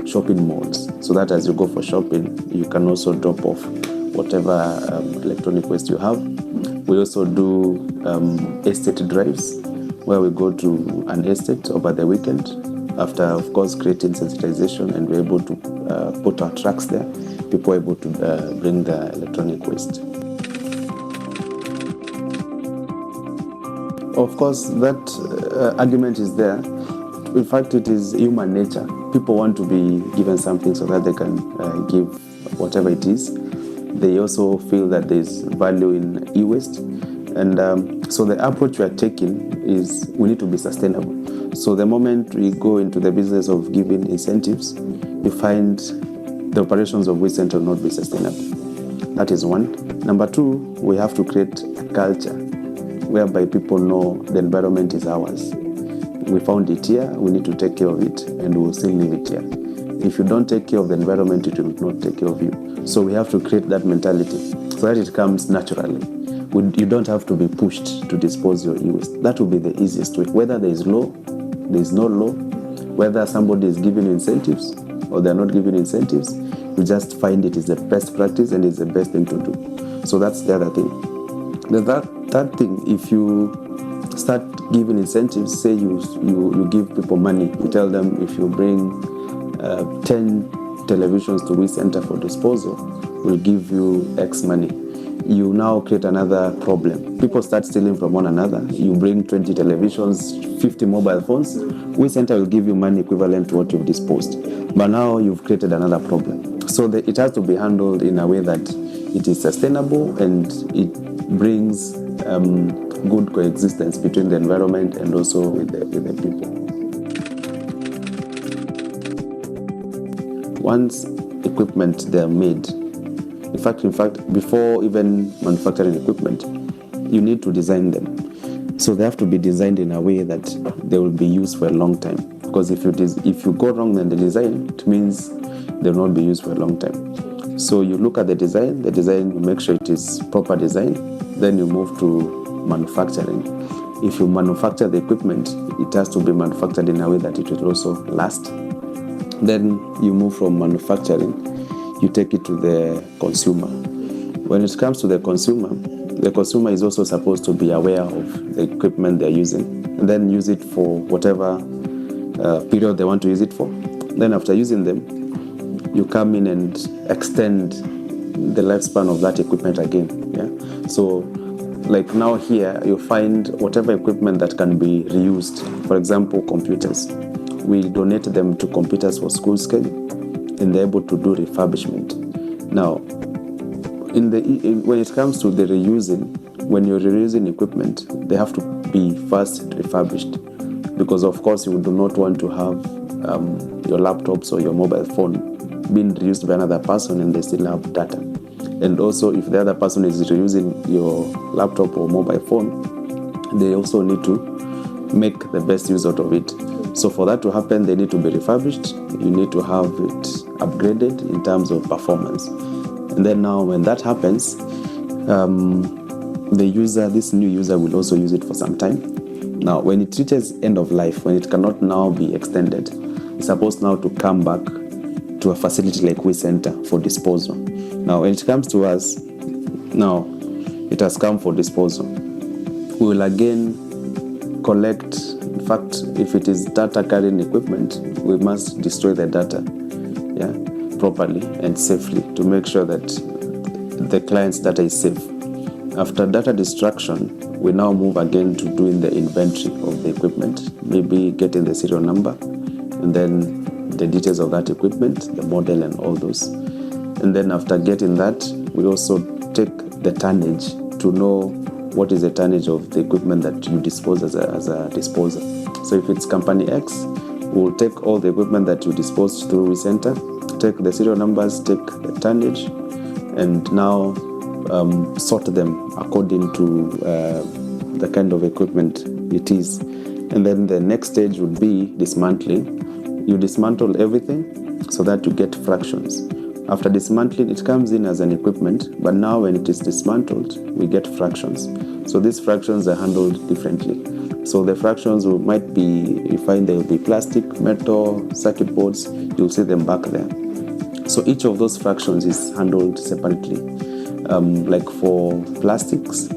shopping malls, so that as you go for shopping, you can also drop off whatever electronic waste you have. We also do estate drives, where we go to an estate over the weekend, after, of course, creating sensitization, and we're able to put our trucks there. People are able to bring the electronic waste. Of course, that argument is there. In fact, it is human nature. People want to be given something so that they can give whatever it is. They also feel that there's value in e-waste. And so the approach we are taking is we need to be sustainable. So the moment we go into the business of giving incentives, we find the operations of Waste Center will not be sustainable. That is one. Number two, we have to create a culture whereby people know the environment is ours. We found it here, we need to take care of it, and we will still leave it here. If you don't take care of the environment, it will not take care of you. So we have to create that mentality so that it comes naturally. You don't have to be pushed to dispose your e-waste. That will be the easiest way. Whether there is law, there is no law, whether somebody is giving incentives or they're not giving incentives, you just find it is the best practice and it's the best thing to do. So that's the other thing. The third thing, if you start giving incentives, say you give people money, you tell them if you bring 10 televisions to Waste Center for disposal, we'll give you X money. You now create another problem. People start stealing from one another. You bring 20 televisions, 50 mobile phones. Waste Center will give you money equivalent to what you've disposed. But now you've created another problem. So it has to be handled in a way that it is sustainable and it brings good coexistence between the environment and also with the people. Once equipment they're made, in fact, before even manufacturing equipment, you need to design them. So they have to be designed in a way that they will be used for a long time. Because if you go wrong in the design, it means they will not be used for a long time. So you look at the design, you make sure it is proper design, then you move to manufacturing. If you manufacture the equipment, it has to be manufactured in a way that it will also last. Then you move from manufacturing you take it to the consumer. When it comes to the consumer is also supposed to be aware of the equipment they're using and then use it for whatever period they want to use it for. Then after using them, you come in and extend the lifespan of that equipment again. Yeah. So like now here, you find whatever equipment that can be reused. For example, computers. We donate them to Computers for School scale, and they're able to do refurbishment. Now, when it comes to the reusing, when you're reusing equipment, they have to be first refurbished, because of course you do not want to have your laptops or your mobile phone being reused by another person and they still have data. And also, if the other person is reusing your laptop or mobile phone, they also need to make the best use out of it. So for that to happen, they need to be refurbished. You need to have it upgraded in terms of performance. And then now when that happens, this new user will also use it for some time. Now, when it reaches end of life, when it cannot now be extended, it's supposed now to come back to a facility like WeCenter for disposal. Now, when it comes to us, now it has come for disposal. We will again collect. In fact, if it is data carrying equipment, we must destroy the data, properly and safely to make sure that the client's data is safe. After data destruction, we now move again to doing the inventory of the equipment, maybe getting the serial number, and then the details of that equipment, the model and all those. And then after getting that, we also take the tonnage to know what is the tonnage of the equipment that you dispose as a disposal. So if it's company X, we'll take all the equipment that you dispose through WeCenter, take the serial numbers, take the tonnage, and now sort them according to the kind of equipment it is. And then the next stage would be dismantling. You dismantle everything so that you get fractions. After dismantling, it comes in as an equipment, but now when it is dismantled, we get fractions. So these fractions are handled differently. So the fractions might be, you find there will be plastic, metal, circuit boards, you'll see them back there. So each of those fractions is handled separately. Like for plastics,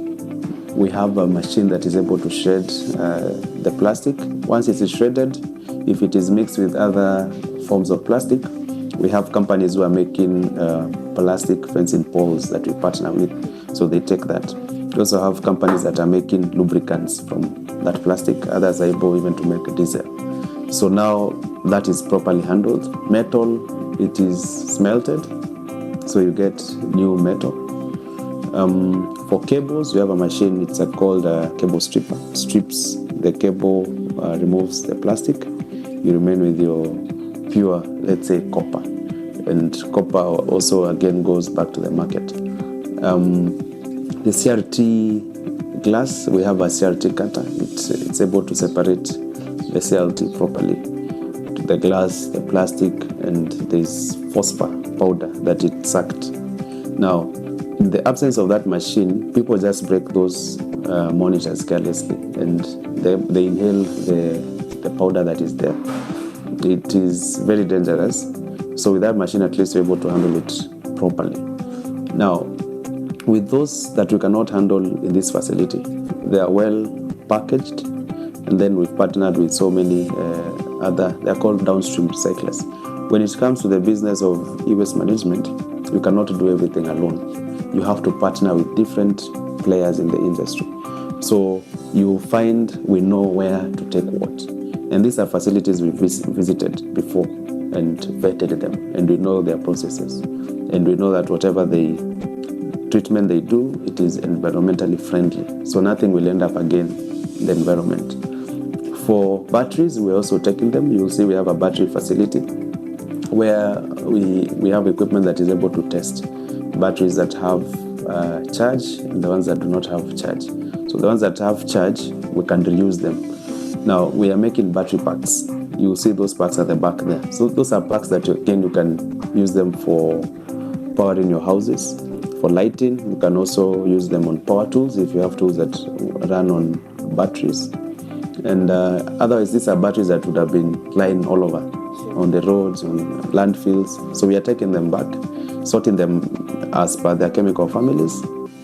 we have a machine that is able to shred the plastic. Once it is shredded, if it is mixed with other forms of plastic, we have companies who are making plastic fencing poles that we partner with, so they take that. We also have companies that are making lubricants from that plastic. Others are able even to make diesel. So now that is properly handled. Metal, it is smelted, so you get new metal. For cables, we have a machine, it's called a cable stripper. Strips the cable, removes the plastic. You remain with your pure, let's say, copper. And copper also again goes back to the market. The CRT glass, we have a CRT cutter. It's able to separate the CRT properly. The glass, the plastic, and this phosphor powder that it sucked. Now, in the absence of that machine, people just break those monitors carelessly, and they inhale the powder that is there. It is very dangerous. So with that machine, at least we're able to handle it properly. Now, with those that we cannot handle in this facility, they are well packaged, and then we've partnered with so many other, they're called downstream recyclers. When it comes to the business of e-waste management, you cannot do everything alone. You have to partner with different players in the industry. So you find we know where to take what. And these are facilities we've visited before and vetted them, and we know their processes. And we know that whatever treatment they do, it is environmentally friendly. So nothing will end up again in the environment. For batteries, we're also taking them. You'll see we have a battery facility where we have equipment that is able to test batteries that have charge and the ones that do not have charge. So the ones that have charge, we can reuse them. Now, we are making battery packs. You see those packs at the back there. So those are packs that, again, you can use them for powering your houses. For lighting, you can also use them on power tools if you have tools that run on batteries. And otherwise, these are batteries that would have been lying all over, on the roads, on landfills. So we are taking them back sorting them as per their chemical families,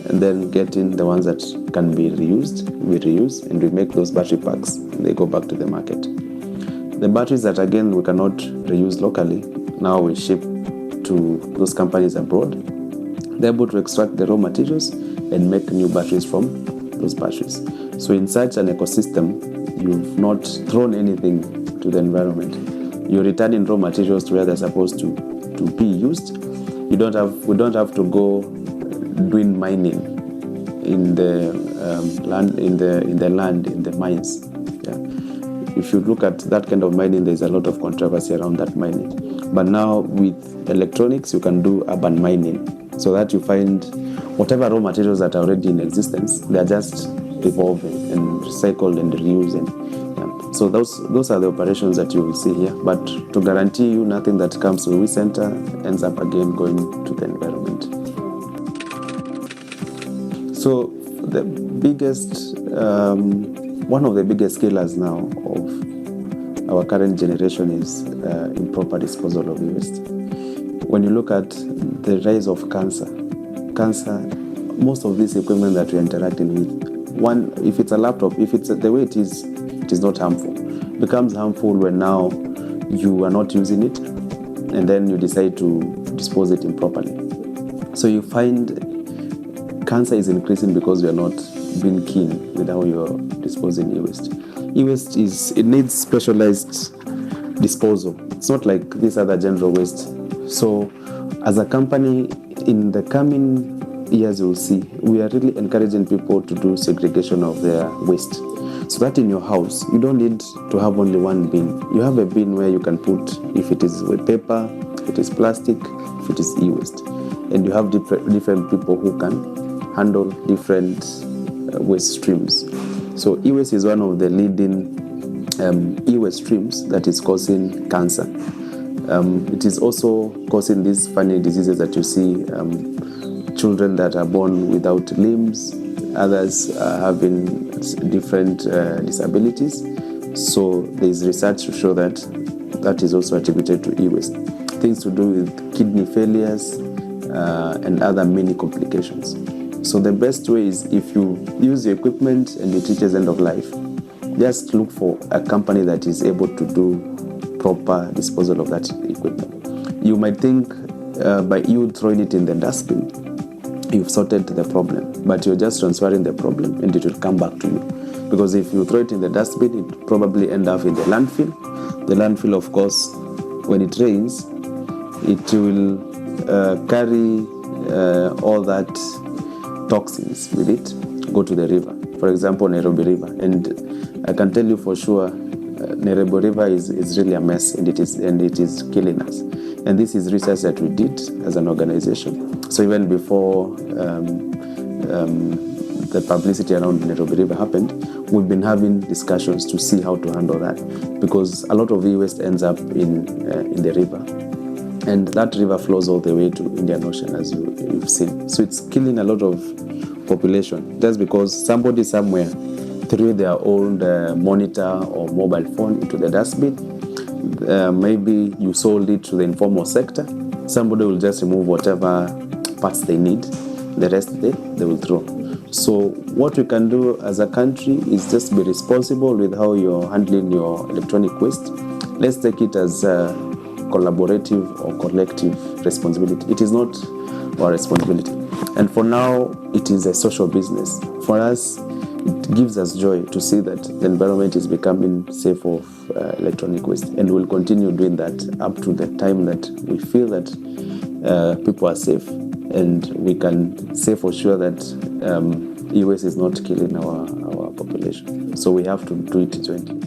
and then getting the ones that can be reused, we reuse, and we make those battery packs, and they go back to the market. The batteries that, again, we cannot reuse locally, now we ship to those companies abroad. They're able to extract the raw materials and make new batteries from those batteries. So in such an ecosystem, you've not thrown anything to the environment. You're returning raw materials to where they're supposed to be used. We don't have to go doing mining in the land, in the mines. Yeah. If you look at that kind of mining, there's a lot of controversy around that mining. But now with electronics, you can do urban mining, so that you find whatever raw materials that are already in existence, they're just evolving and recycled and reused. And so those are the operations that you will see here. But to guarantee you, nothing that comes to We Center ends up again going to the environment. So the biggest, one of the biggest killers now of our current generation is improper disposal of waste. When you look at the rise of cancer, most of this equipment that we're interacting with, one, if it's a laptop, if it's the way it is not harmful. It becomes harmful when now you are not using it, and then you decide to dispose it improperly. So you find cancer is increasing because you are not being keen with how you're disposing e-waste. E-waste it needs specialized disposal. It's not like this other general waste. So as a company, in the coming years, you'll see, we are really encouraging people to do segregation of their waste. So that in your house, you don't need to have only one bin. You have a bin where you can put, if it is with paper, if it is plastic, if it is e-waste. And you have different people who can handle different waste streams. So e-waste is one of the leading e-waste streams that is causing cancer. It is also causing these funny diseases that you see, children that are born without limbs, others having different disabilities. So there is research to show that that is also attributed to e-waste. Things to do with kidney failures and other many complications. So the best way is, if you use the equipment and it reaches end of life, just look for a company that is able to do proper disposal of that equipment. You might think by you throwing it in the dustbin, you've sorted the problem, but you're just transferring the problem and it will come back to you. Because if you throw it in the dustbin, it probably end up in the landfill. The landfill, of course, when it rains, it will carry all that toxins with it, go to the river. For example, Nairobi River. And I can tell you for sure, Nairobi River is really a mess, and it is killing us. And this is research that we did as an organization. So even before the publicity around Nairobi River happened, we've been having discussions to see how to handle that, because a lot of e-waste ends up in the river. And that river flows all the way to Indian Ocean, as you've seen. So it's killing a lot of population just because somebody somewhere threw their old monitor or mobile phone into the dustbin. Maybe you sold it to the informal sector. Somebody will just remove whatever parts they need. The rest they will throw. So what we can do as a country is just be responsible with how you're handling your electronic waste. Let's take it as collaborative or collective responsibility. It is not our responsibility. And for now, it is a social business. For us, it gives us joy to see that the environment is becoming safe of electronic waste. And we'll continue doing that up to the time that we feel that people are safe and we can say for sure that e-waste is not killing our population. So we have to do it jointly.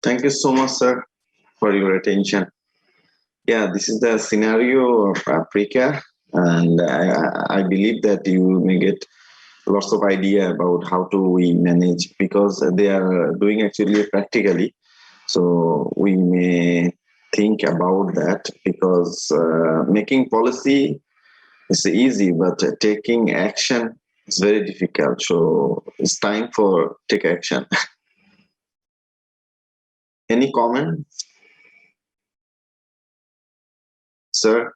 Thank you so much, sir, for your attention. Yeah, this is the scenario of Africa, and I believe that you may get lots of idea about how to we manage, because they are doing actually practically. So we may think about that, because making policy is easy, but taking action It's very difficult. So it's time for take action. Any comment, sir?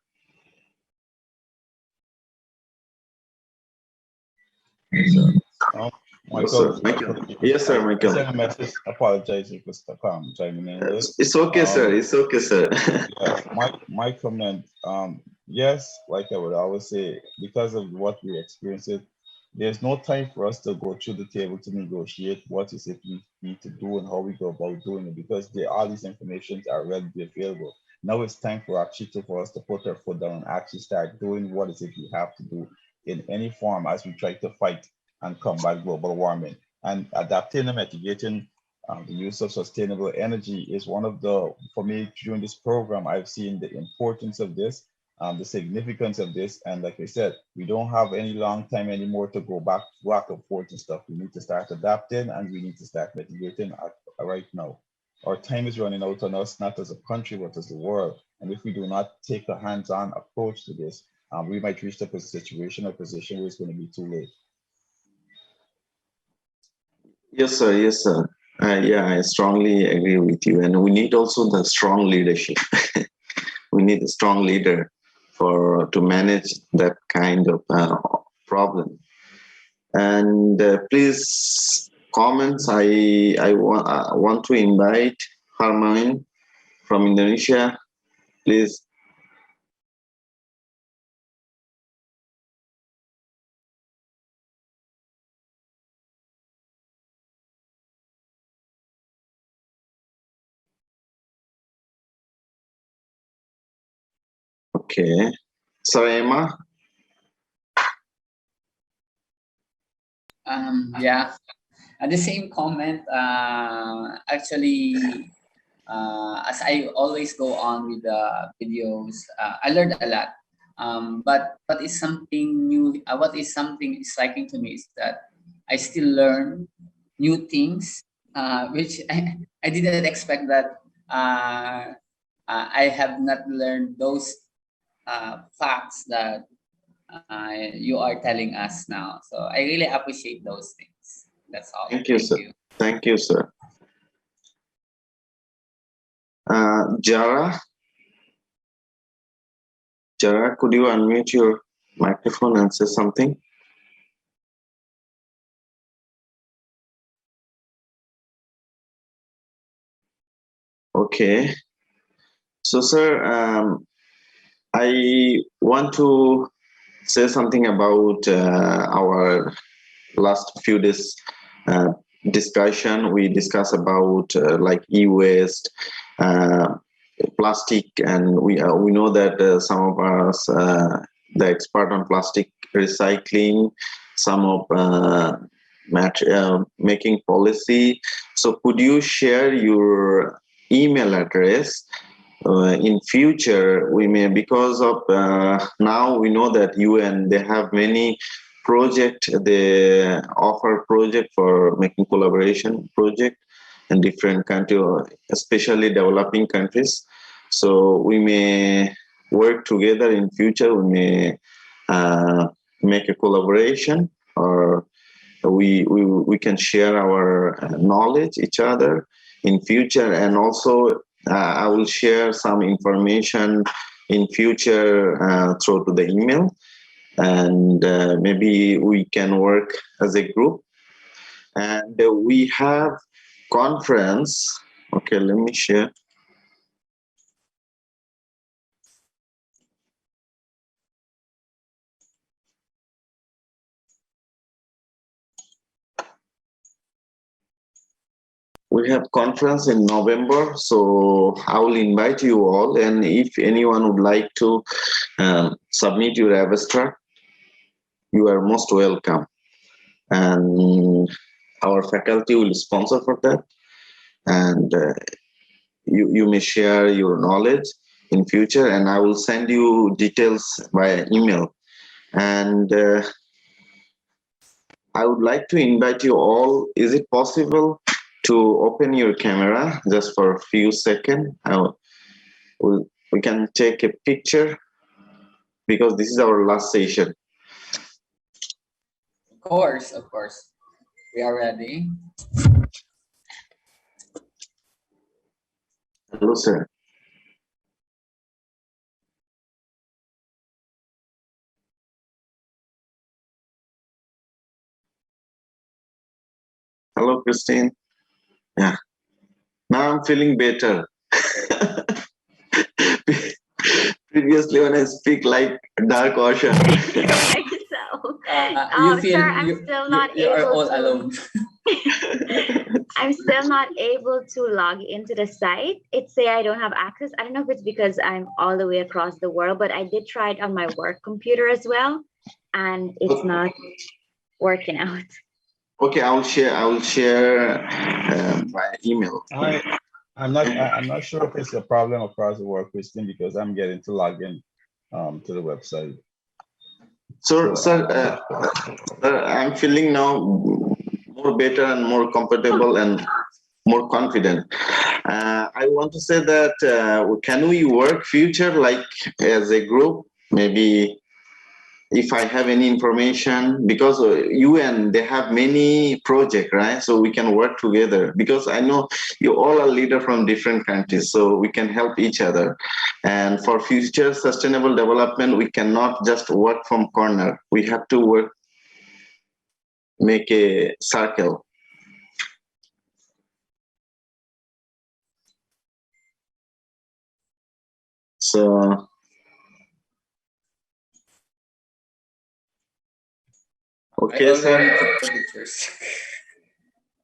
Michael, Yes, sir, Michael. I sent a message apologizing for chiming in late. It's okay, sir. It's okay, sir. Yeah, my comment, yes, like I would always say, because of what we experienced, there's no time for us to go through the table to negotiate what is it we need to do and how we go about doing it, because all these informations are readily available. Now it's time for for us to put our foot down and actually start doing what is it we have to do in any form as we try to fight and combat global warming. And adapting and mitigating the use of sustainable energy is one of the, for me, during this program, I've seen the importance of this, the significance of this. And like I said, we don't have any long time anymore to go back and forth and stuff. We need to start adapting and we need to start mitigating right now. Our time is running out on us, not as a country, but as the world. And if we do not take a hands-on approach to this, we might reach a situation or position where it's going to be too late. Yes, sir. Yes, sir. Yeah, I strongly agree with you. And we need also the strong leadership. We need a strong leader to manage that kind of problem. And please, comments. I want to invite Harmain from Indonesia. Please. Okay. Sorry, Emma. Yeah, and the same comment. Actually, as I always go on with the videos, I learned a lot. But it's something new. What is something striking to me is that I still learn new things, which I didn't expect that I have not learned those facts that you are telling us now. So I really appreciate those things. That's all. Thank you, sir. Thank you, sir. Jara, could you unmute your microphone and say something? Okay. So, sir, I want to say something about our last few days discussion. We discussed about like e-waste, plastic, and we know that some of us, the expert on plastic recycling, some of making policy. So could you share your email address? In future, we may, because of now we know that UN, they have many project, they offer project for making collaboration project in different countries, especially developing countries. So we may work together in future. We may make a collaboration, or we can share our knowledge each other in future. And also I will share some information in future through to the email, and maybe we can work as a group. And we have conference. Okay, let me share. We have conference in November, so I will invite you all. And if anyone would like to submit your abstract, you are most welcome. And our faculty will sponsor for that. And you may share your knowledge in future, and I will send you details via email. And I would like to invite you all. Is it possible to open your camera just for a few seconds? We can take a picture, because this is our last session. Of course. We are ready. Hello, sir. Hello, Christine. Yeah. Now I'm feeling better. Previously, when I speak like dark ocean. You feel sir, I'm still not you are able all to. alone. I'm still not able to log into the site. It say I don't have access. I don't know if it's because I'm all the way across the world, but I did try it on my work computer as well, and it's not working out. Okay, I will share my email. I'm not sure if it's a problem across the world, Christine, because I'm getting to log in to the website. So, sir, I'm feeling now more better and more comfortable and more confident. I want to say that can we work future like as a group? Maybe if I have any information, because UN, they have many projects, right? So we can work together, because I know you all are leaders from different countries, so we can help each other. And for future sustainable development, we cannot just work from corner. We have to work, make a circle. So, okay, sir.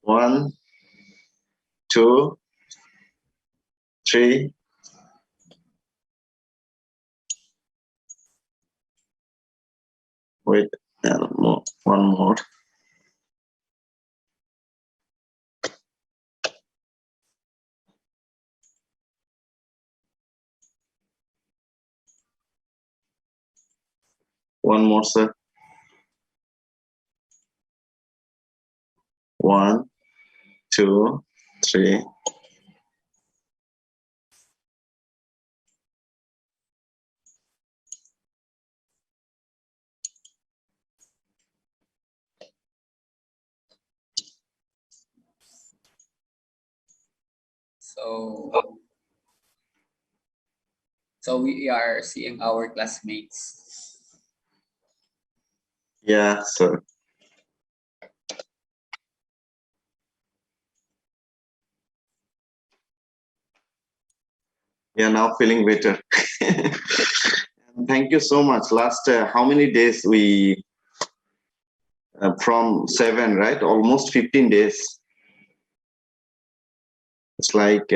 1, 2, 3. Wait, one more. One more, sir. 1, 2, 3. So we are seeing our classmates. Yeah, sir. Yeah, now feeling better. Thank you so much. Last how many days we from 7, right? Almost 15 days. It's like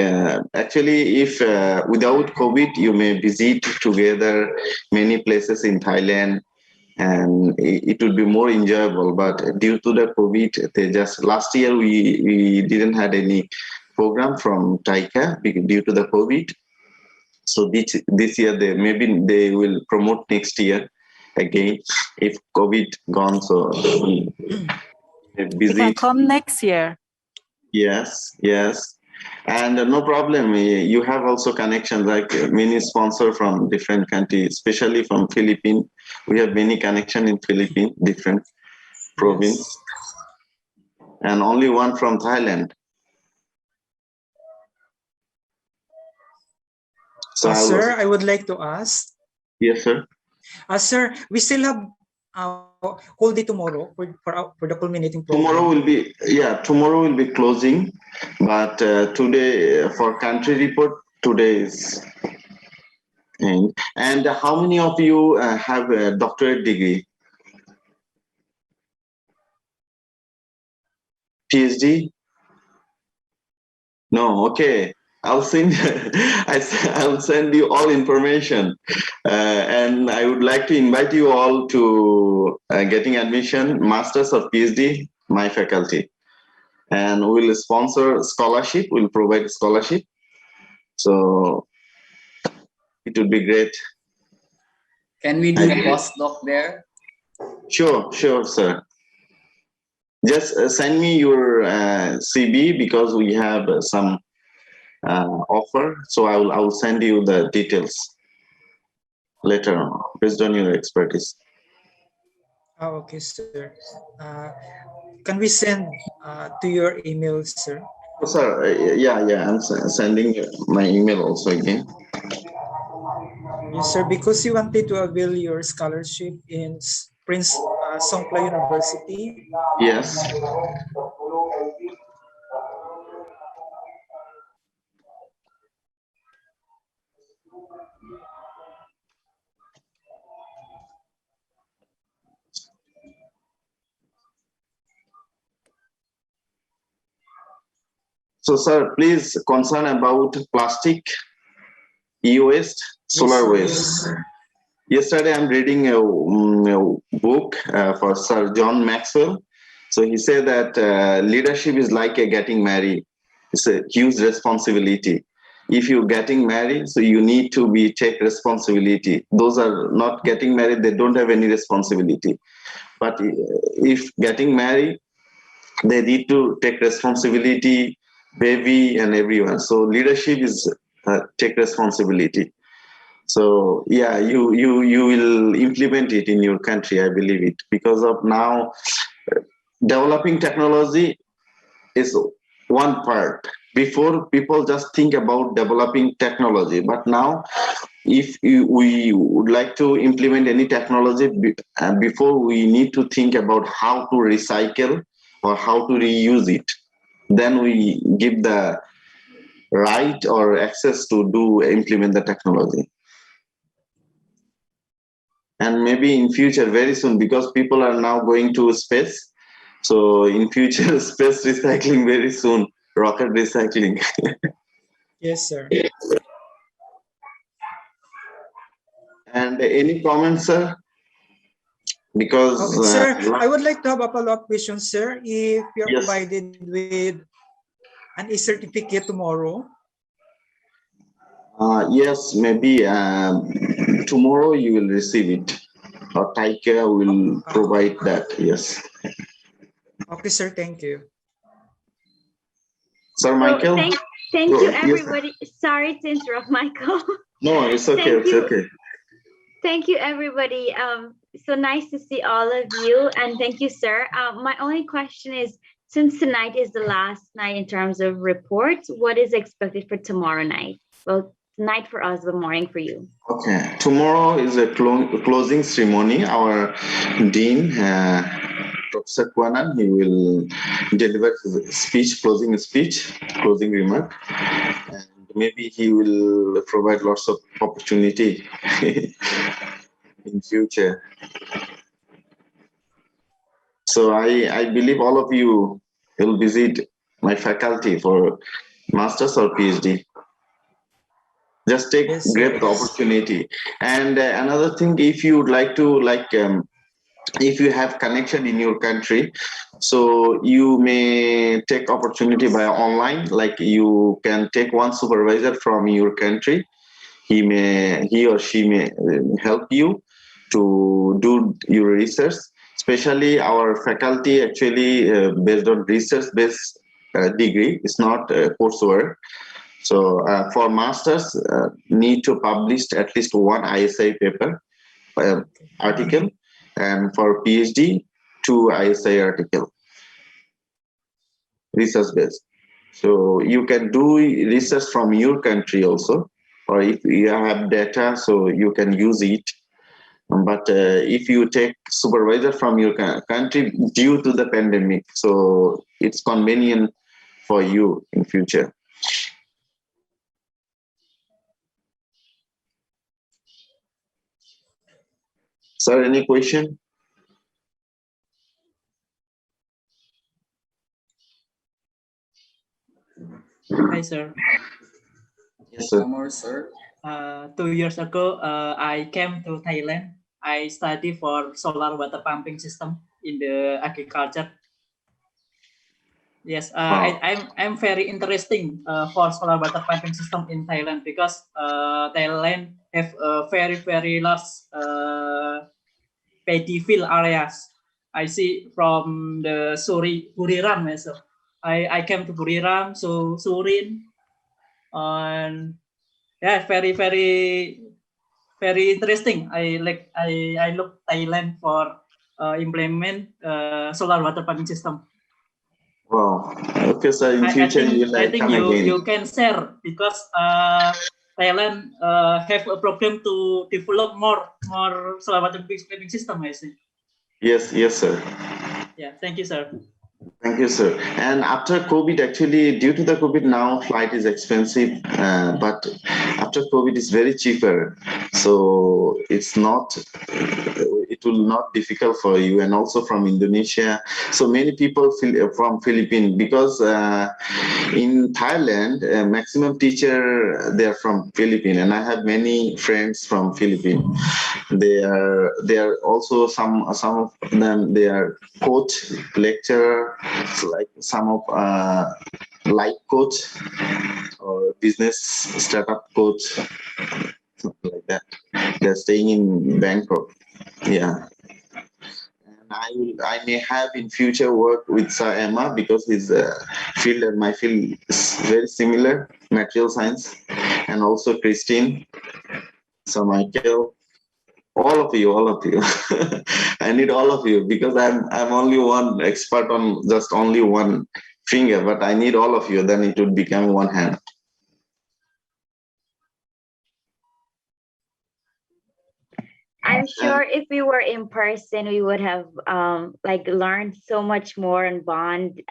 actually, if without COVID, you may visit together many places in Thailand, and it would be more enjoyable. But due to the COVID, they just last year we didn't had any program from TICA due to the COVID. So this year they will promote next year again if COVID gone. So we We can come next year. Yes. And no problem. You have also connections, like many sponsors from different countries, especially from Philippines. We have many connections in Philippines, different province, and only one from Thailand. So sir, I would like to ask. Yes, sir. Sir, we still have whole day tomorrow for the culminating program. Tomorrow will be closing, but today for country report, today is. And how many of you have a doctorate degree? PhD? No, okay. I'll send you all information, and I would like to invite you all to getting admission, masters of PhD, my faculty, and we'll sponsor scholarship. We'll provide scholarship, so it would be great. Can we do a postdoc there? Sure, sir. Just send me your CV, because we have some offer, so I will send you the details later on based on your expertise. Okay, sir. Can we send to your email, sir? Oh, sir, yeah, I'm sending you my email also again. Yes, sir. Because you wanted to avail your scholarship in Prince Songkla University. Yes. So, sir, please concern about plastic, e-waste, solar waste. Yesterday, I'm reading a book for Sir John Maxwell. So he said that leadership is like getting married. It's a huge responsibility. If you're getting married, so you need to take responsibility. Those are not getting married, they don't have any responsibility. But if getting married, they need to take responsibility, baby and everyone. So leadership is take responsibility. So yeah, you will implement it in your country, I believe it, because of now developing technology is one part. Before, people just think about developing technology, but now if we would like to implement any technology, before we need to think about how to recycle or how to reuse it. Then we give the right or access to implement the technology. And maybe in future, very soon, because people are now going to space, so in future, space recycling very soon, rocket recycling. Yes, sir. And any comments, sir? Because sir, I would like to have a follow-up question, sir. If you're provided with an e-certificate tomorrow. Yes, maybe tomorrow you will receive it. Or Taika will provide that, yes. Okay, sir, thank you. Sir Michael? Thank you, everybody. Yes. Sorry to interrupt, Michael. No, it's okay, it's okay. Thank you, everybody. So nice to see all of you, and thank you, sir. My only question is, since tonight is the last night in terms of reports, what is expected for tomorrow night? Well, tonight for us, the morning for you. Okay, tomorrow is a closing ceremony. Our dean, Professor Kwanan, he will deliver his speech, closing remark, and maybe he will provide lots of opportunity in future. So I believe all of you will visit my faculty for master's or PhD. Just take great opportunity. And another thing, if you would like to, if you have connection in your country, so you may take opportunity by online, like you can take one supervisor from your country. He or she may help you to do your research. Especially our faculty actually based on research-based degree. It's not coursework. So for masters, need to publish at least one ISI paper article, and for PhD, 2 ISI article, research-based. So you can do research from your country also, or if you have data, so you can use it. But if you take supervisor from your country due to the pandemic, so it's convenient for you in future. Sir, any question? Hi, sir. Yes, sir. More, sir. 2 years ago, I came to Thailand. I study for solar water pumping system in the agriculture. Yes, I'm very interesting for solar water pumping system in Thailand because Thailand have a very large paddy field areas. I see from the Buriram also. I came to Buriram, so Surin, and yeah, very interesting. I look Thailand for implement solar water pumping system. Wow. Okay, so in future you I like think come again. you can share because Thailand have a problem to develop more solar water pumping system. I think. Yes, sir. Yeah, thank you, sir. Thank you, sir. And after COVID, actually, due to the COVID, now flight is expensive, but after COVID, it's very cheaper. So it's not, it will not difficult for you. And also from Indonesia, so many people from Philippines, because in Thailand, maximum teacher they're from Philippines, and I have many friends from Philippines. They are also some of them they are coach, lecturer, like some of life coach or business startup coach, something like that. They're staying in Bangkok. Yeah. And I may have in future work with Sir Emma because his field and my field is very similar, material science, and also Christine, Sir Michael. All of you. I need all of you because I'm only one expert on just only one finger, but I need all of you. Then it would become one hand. I'm sure if we were in person, we would have like learned so much more and bond,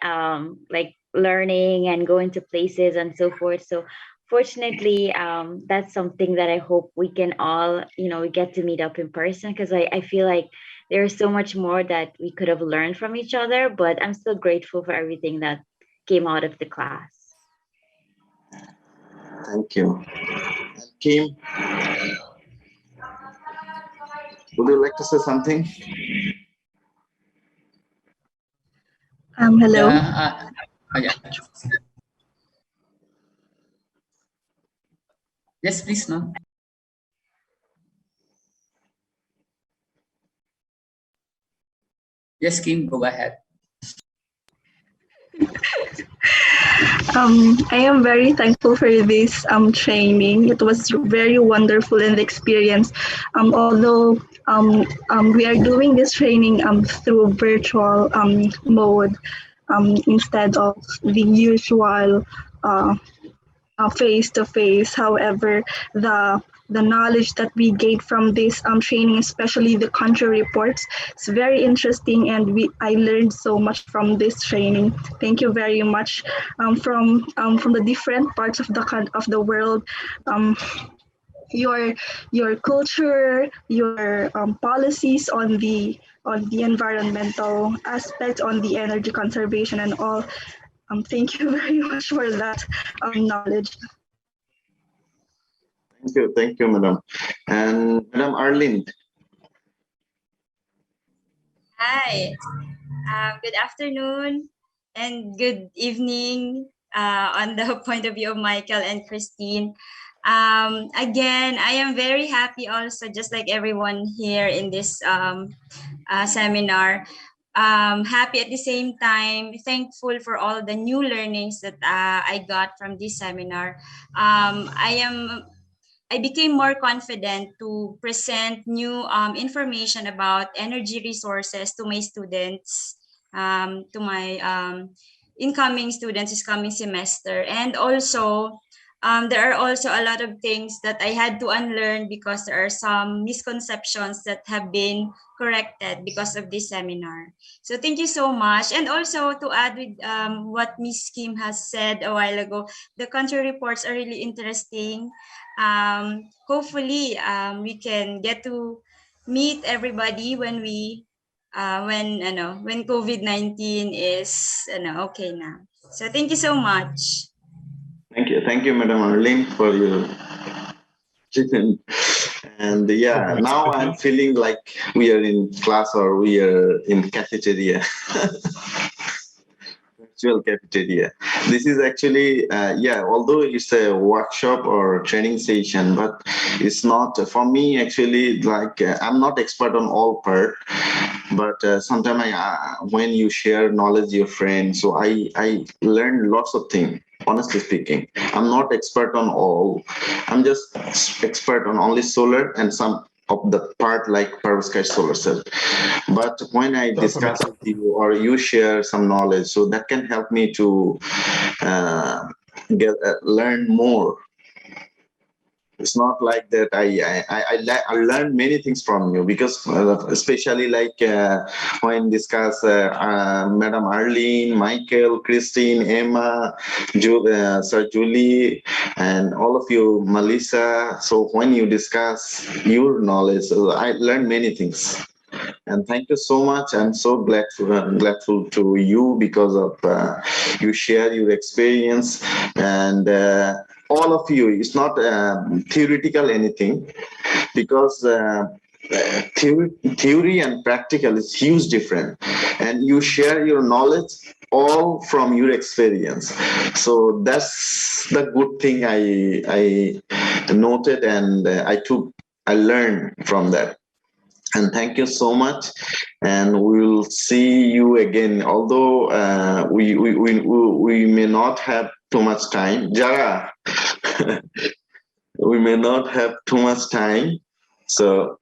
like learning and going to places and so forth. So fortunately, that's something that I hope we can all, we get to meet up in person, because I feel like there's so much more that we could have learned from each other, but I'm still grateful for everything that came out of the class. Thank you. Kim, would you like to say something? Yeah, Hello. yeah. Yes, please, no. Yes, Kim, go ahead. I am very thankful for this training. It was very wonderful in the experience. Although we are doing this training through virtual mode instead of the usual face-to-face. However, the knowledge that we gained from this training, especially the country reports, it's very interesting, and I learned so much from this training. Thank you very much from the different parts of the world. Your culture, your policies on the environmental aspect, on the energy conservation and all. Thank you very much for that knowledge. Thank you, Madam. And Madam Arlene. Hi, good afternoon and good evening on the point of view of Michael and Christine. Again, I am very happy also, just like everyone here in this seminar. Happy at the same time, thankful for all the new learnings that I got from this seminar. I became more confident to present new information about energy resources to my students, to my incoming students this coming semester. And also, there are also a lot of things that I had to unlearn because there are some misconceptions that have been corrected because of this seminar. So thank you so much. And also to add with what Ms. Kim has said a while ago, the country reports are really interesting. Hopefully we can get to meet everybody when when COVID-19 is okay now. So thank you so much. Thank you, Madam Arlene, for your treatment. And yeah, now I'm feeling like we are in class or we are in cafeteria. Virtual cafeteria. This is actually, although it's a workshop or training session, but it's not, for me actually, like I'm not expert on all part, but sometimes when you share knowledge with your friends, so I learn lots of things. Honestly speaking, I'm not expert on all. I'm just expert on only solar and some of the part like perovskite solar cell. But when I discuss with you or you share some knowledge, so that can help me to learn more. It's not like that. I learned many things from you, because especially like when discuss Madam Arlene, Michael, Christine, Emma, Sir Julie, and all of you, Melissa. So when you discuss your knowledge, I learned many things. And thank you so much. I'm so grateful to you, because of you share your experience, and all of you. It's not theoretical anything, because theory and practical is huge different, and you share your knowledge all from your experience. So that's the good thing I noted, and I learned from that. And thank you so much, and we'll see you again. Although we may not have too much time, Jara, we may not have too much time. So,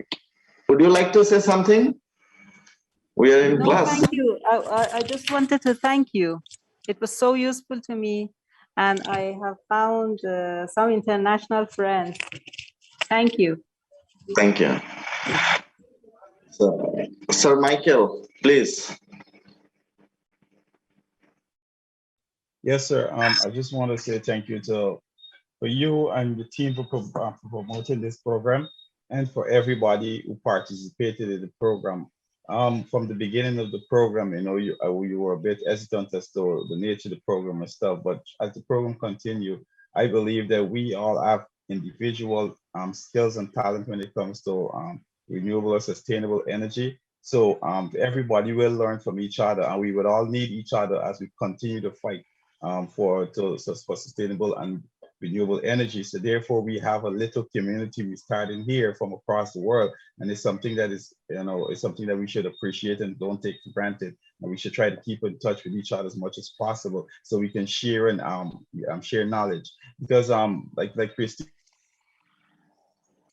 would you like to say something? We are in No, class. thank you. I just wanted to thank you. It was so useful to me, and I have found some international friends. Thank you. Thank you. So, Sir Michael, please. Yes, sir. I just want to say thank you for you and the team for promoting this program, and for everybody who participated in the program. From the beginning of the program, you were a bit hesitant as to the nature of the program and stuff, but as the program continued, I believe that we all have individual skills and talent when it comes to renewable or sustainable energy. So everybody will learn from each other, and we would all need each other as we continue to fight for sustainable and renewable energy. So therefore, we have a little community we started here from across the world, and it's something that is, it's something that we should appreciate and don't take for granted. And we should try to keep in touch with each other as much as possible, so we can share and share knowledge. Because like Christine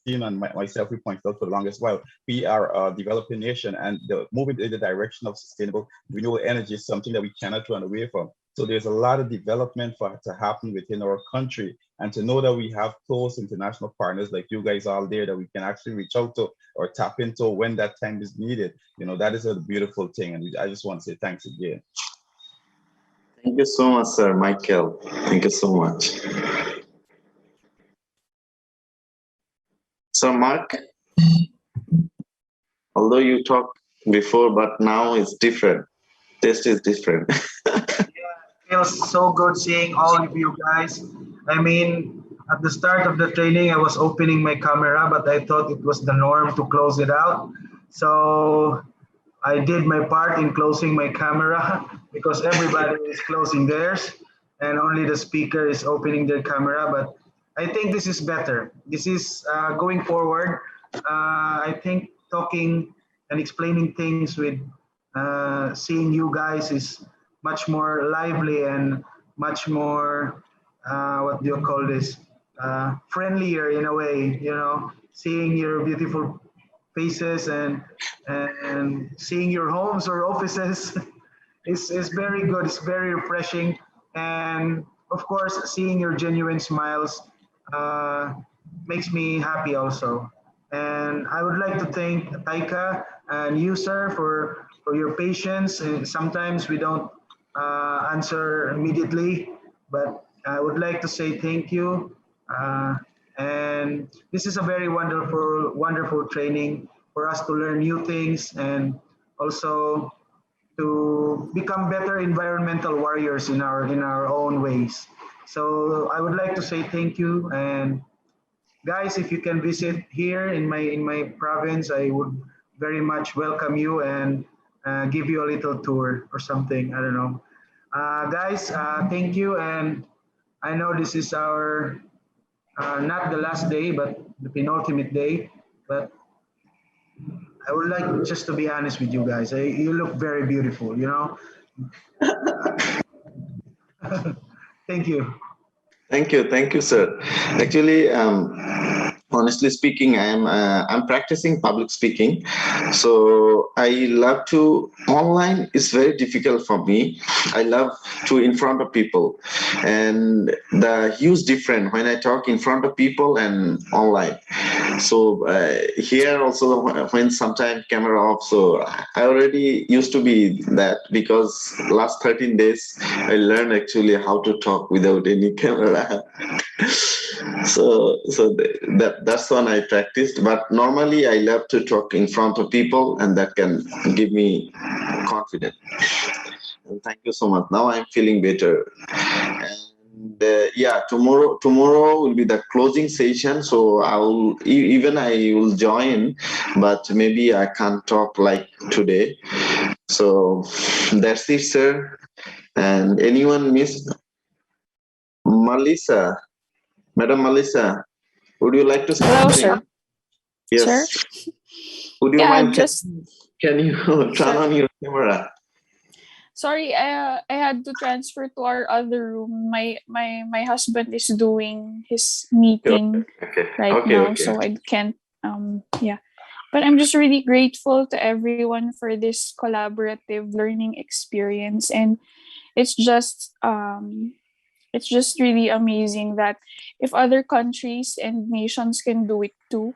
and myself, we pointed out for the longest while, we are a developing nation, and moving in the direction of sustainable renewable energy is something that we cannot run away from. So there's a lot of development to happen within our country, and to know that we have close international partners like you guys all there that we can actually reach out to or tap into when that time is needed. That is a beautiful thing, and I just want to say thanks again. Thank you so much, Sir Michael. Thank you so much. So Mark, although you talked before, but now it's different. Taste is different. Feels so good seeing all of you guys. I mean, at the start of the training, I was opening my camera, but I thought it was the norm to close it out. So I did my part in closing my camera, because everybody is closing theirs and only the speaker is opening their camera. But I think this is better. This is going forward. I think talking and explaining things with seeing you guys is much more lively and much more, what do you call this? Friendlier in a way, seeing your beautiful faces and seeing your homes or offices is very good. It's very refreshing. And of course, seeing your genuine smiles makes me happy also. And I would like to thank Taika and you, sir, for your patience. And sometimes we don't answer immediately, but I would like to say thank you. And this is a very wonderful training for us to learn new things, and also to become better environmental warriors in our own ways. So I would like to say thank you. And guys, if you can visit here in my province, I would very much welcome you and give you a little tour or something. I don't know. Guys, thank you. And I know this is our not the last day, but the penultimate day. But I would like just to be honest with you guys. You look very beautiful, Thank you. Thank you, sir. Actually, honestly speaking, I'm practicing public speaking, so I love to. Online is very difficult for me. I love to in front of people, and the huge difference when I talk in front of people and online. So here also when sometimes camera off, so I already used to be that, because last 13 days I learned actually how to talk without any camera. so that's when I practiced, but normally I love to talk in front of people, and that can give me confidence. And thank you so much. Now I'm feeling better. And yeah, tomorrow will be the closing session, so I will join, but maybe I can't talk like today. So that's it, sir. And anyone miss Melissa? Madam Melissa, would you like to say Hello, something? sir. Yes. Sir? Would you Yeah, mind? just Can you turn on your camera? sorry, I had to transfer to our other room. My husband is doing his meeting right now, so I can't yeah. But I'm just really grateful to everyone for this collaborative learning experience, and it's just really amazing that if other countries and nations can do it too,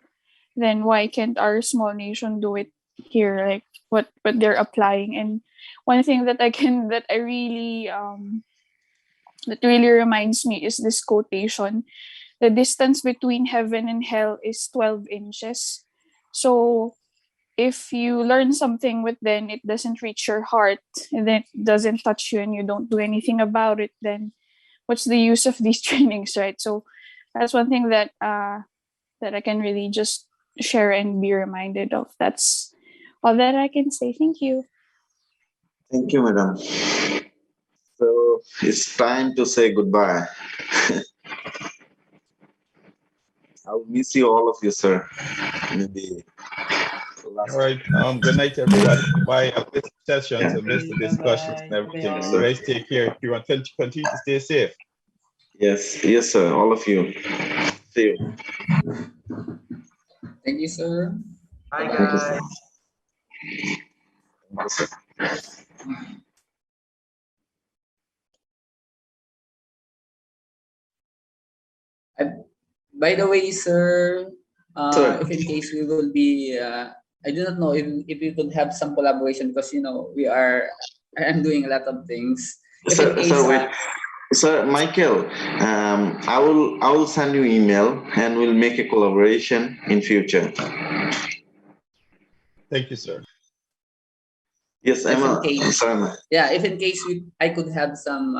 then why can't our small nation do it here? Like what they're applying. And one thing that really reminds me is this quotation: the distance between heaven and hell is 12 inches. So if you learn something but then it doesn't reach your heart, and then it doesn't touch you, and you don't do anything about it, then what's the use of these trainings, right? So that's one thing that that I can really just share and be reminded of. That's all that I can say. Thank you. Thank you, madam. So it's time to say goodbye. I'll miss you, all of you, sir. Maybe. All right. Good night, everybody. Bye. I missed the sessions, I missed the discussions and everything. You guys take care. You want to continue to stay safe. Yes, sir. All of you. See you. Thank you, sir. Bye, guys. Thank you, sir. By the way, sir, if in case we will be, I do not know if we could have some collaboration, because I'm doing a lot of things. Sir, wait. Sir Michael, I will send you email and we'll make a collaboration in future. Thank you, sir. Yes, Emma. Sorry. Yeah, if in case I could have some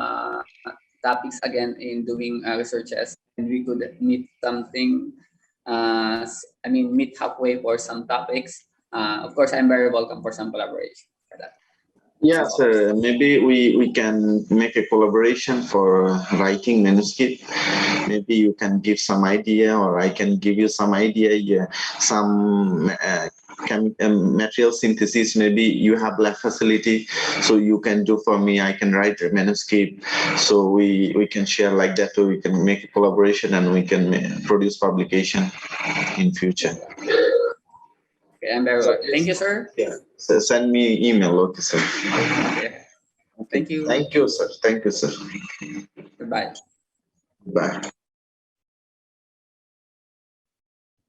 topics again in doing researches, and we could meet something, meet halfway for some topics. Of course, I'm very welcome for some collaboration for that. Yeah, sir. Maybe we can make a collaboration for writing manuscript. Maybe you can give some idea, or I can give you some idea. Yeah, some material synthesis. Maybe you have lab facility, so you can do for me. I can write a manuscript, so we can share like that. So we can make a collaboration and we can produce publication in future. Okay, I'm very welcome. Thank you, sir. Yeah. So send me email, okay, sir. Okay. Thank you. Thank you, sir. Thank you, sir. Goodbye. Bye.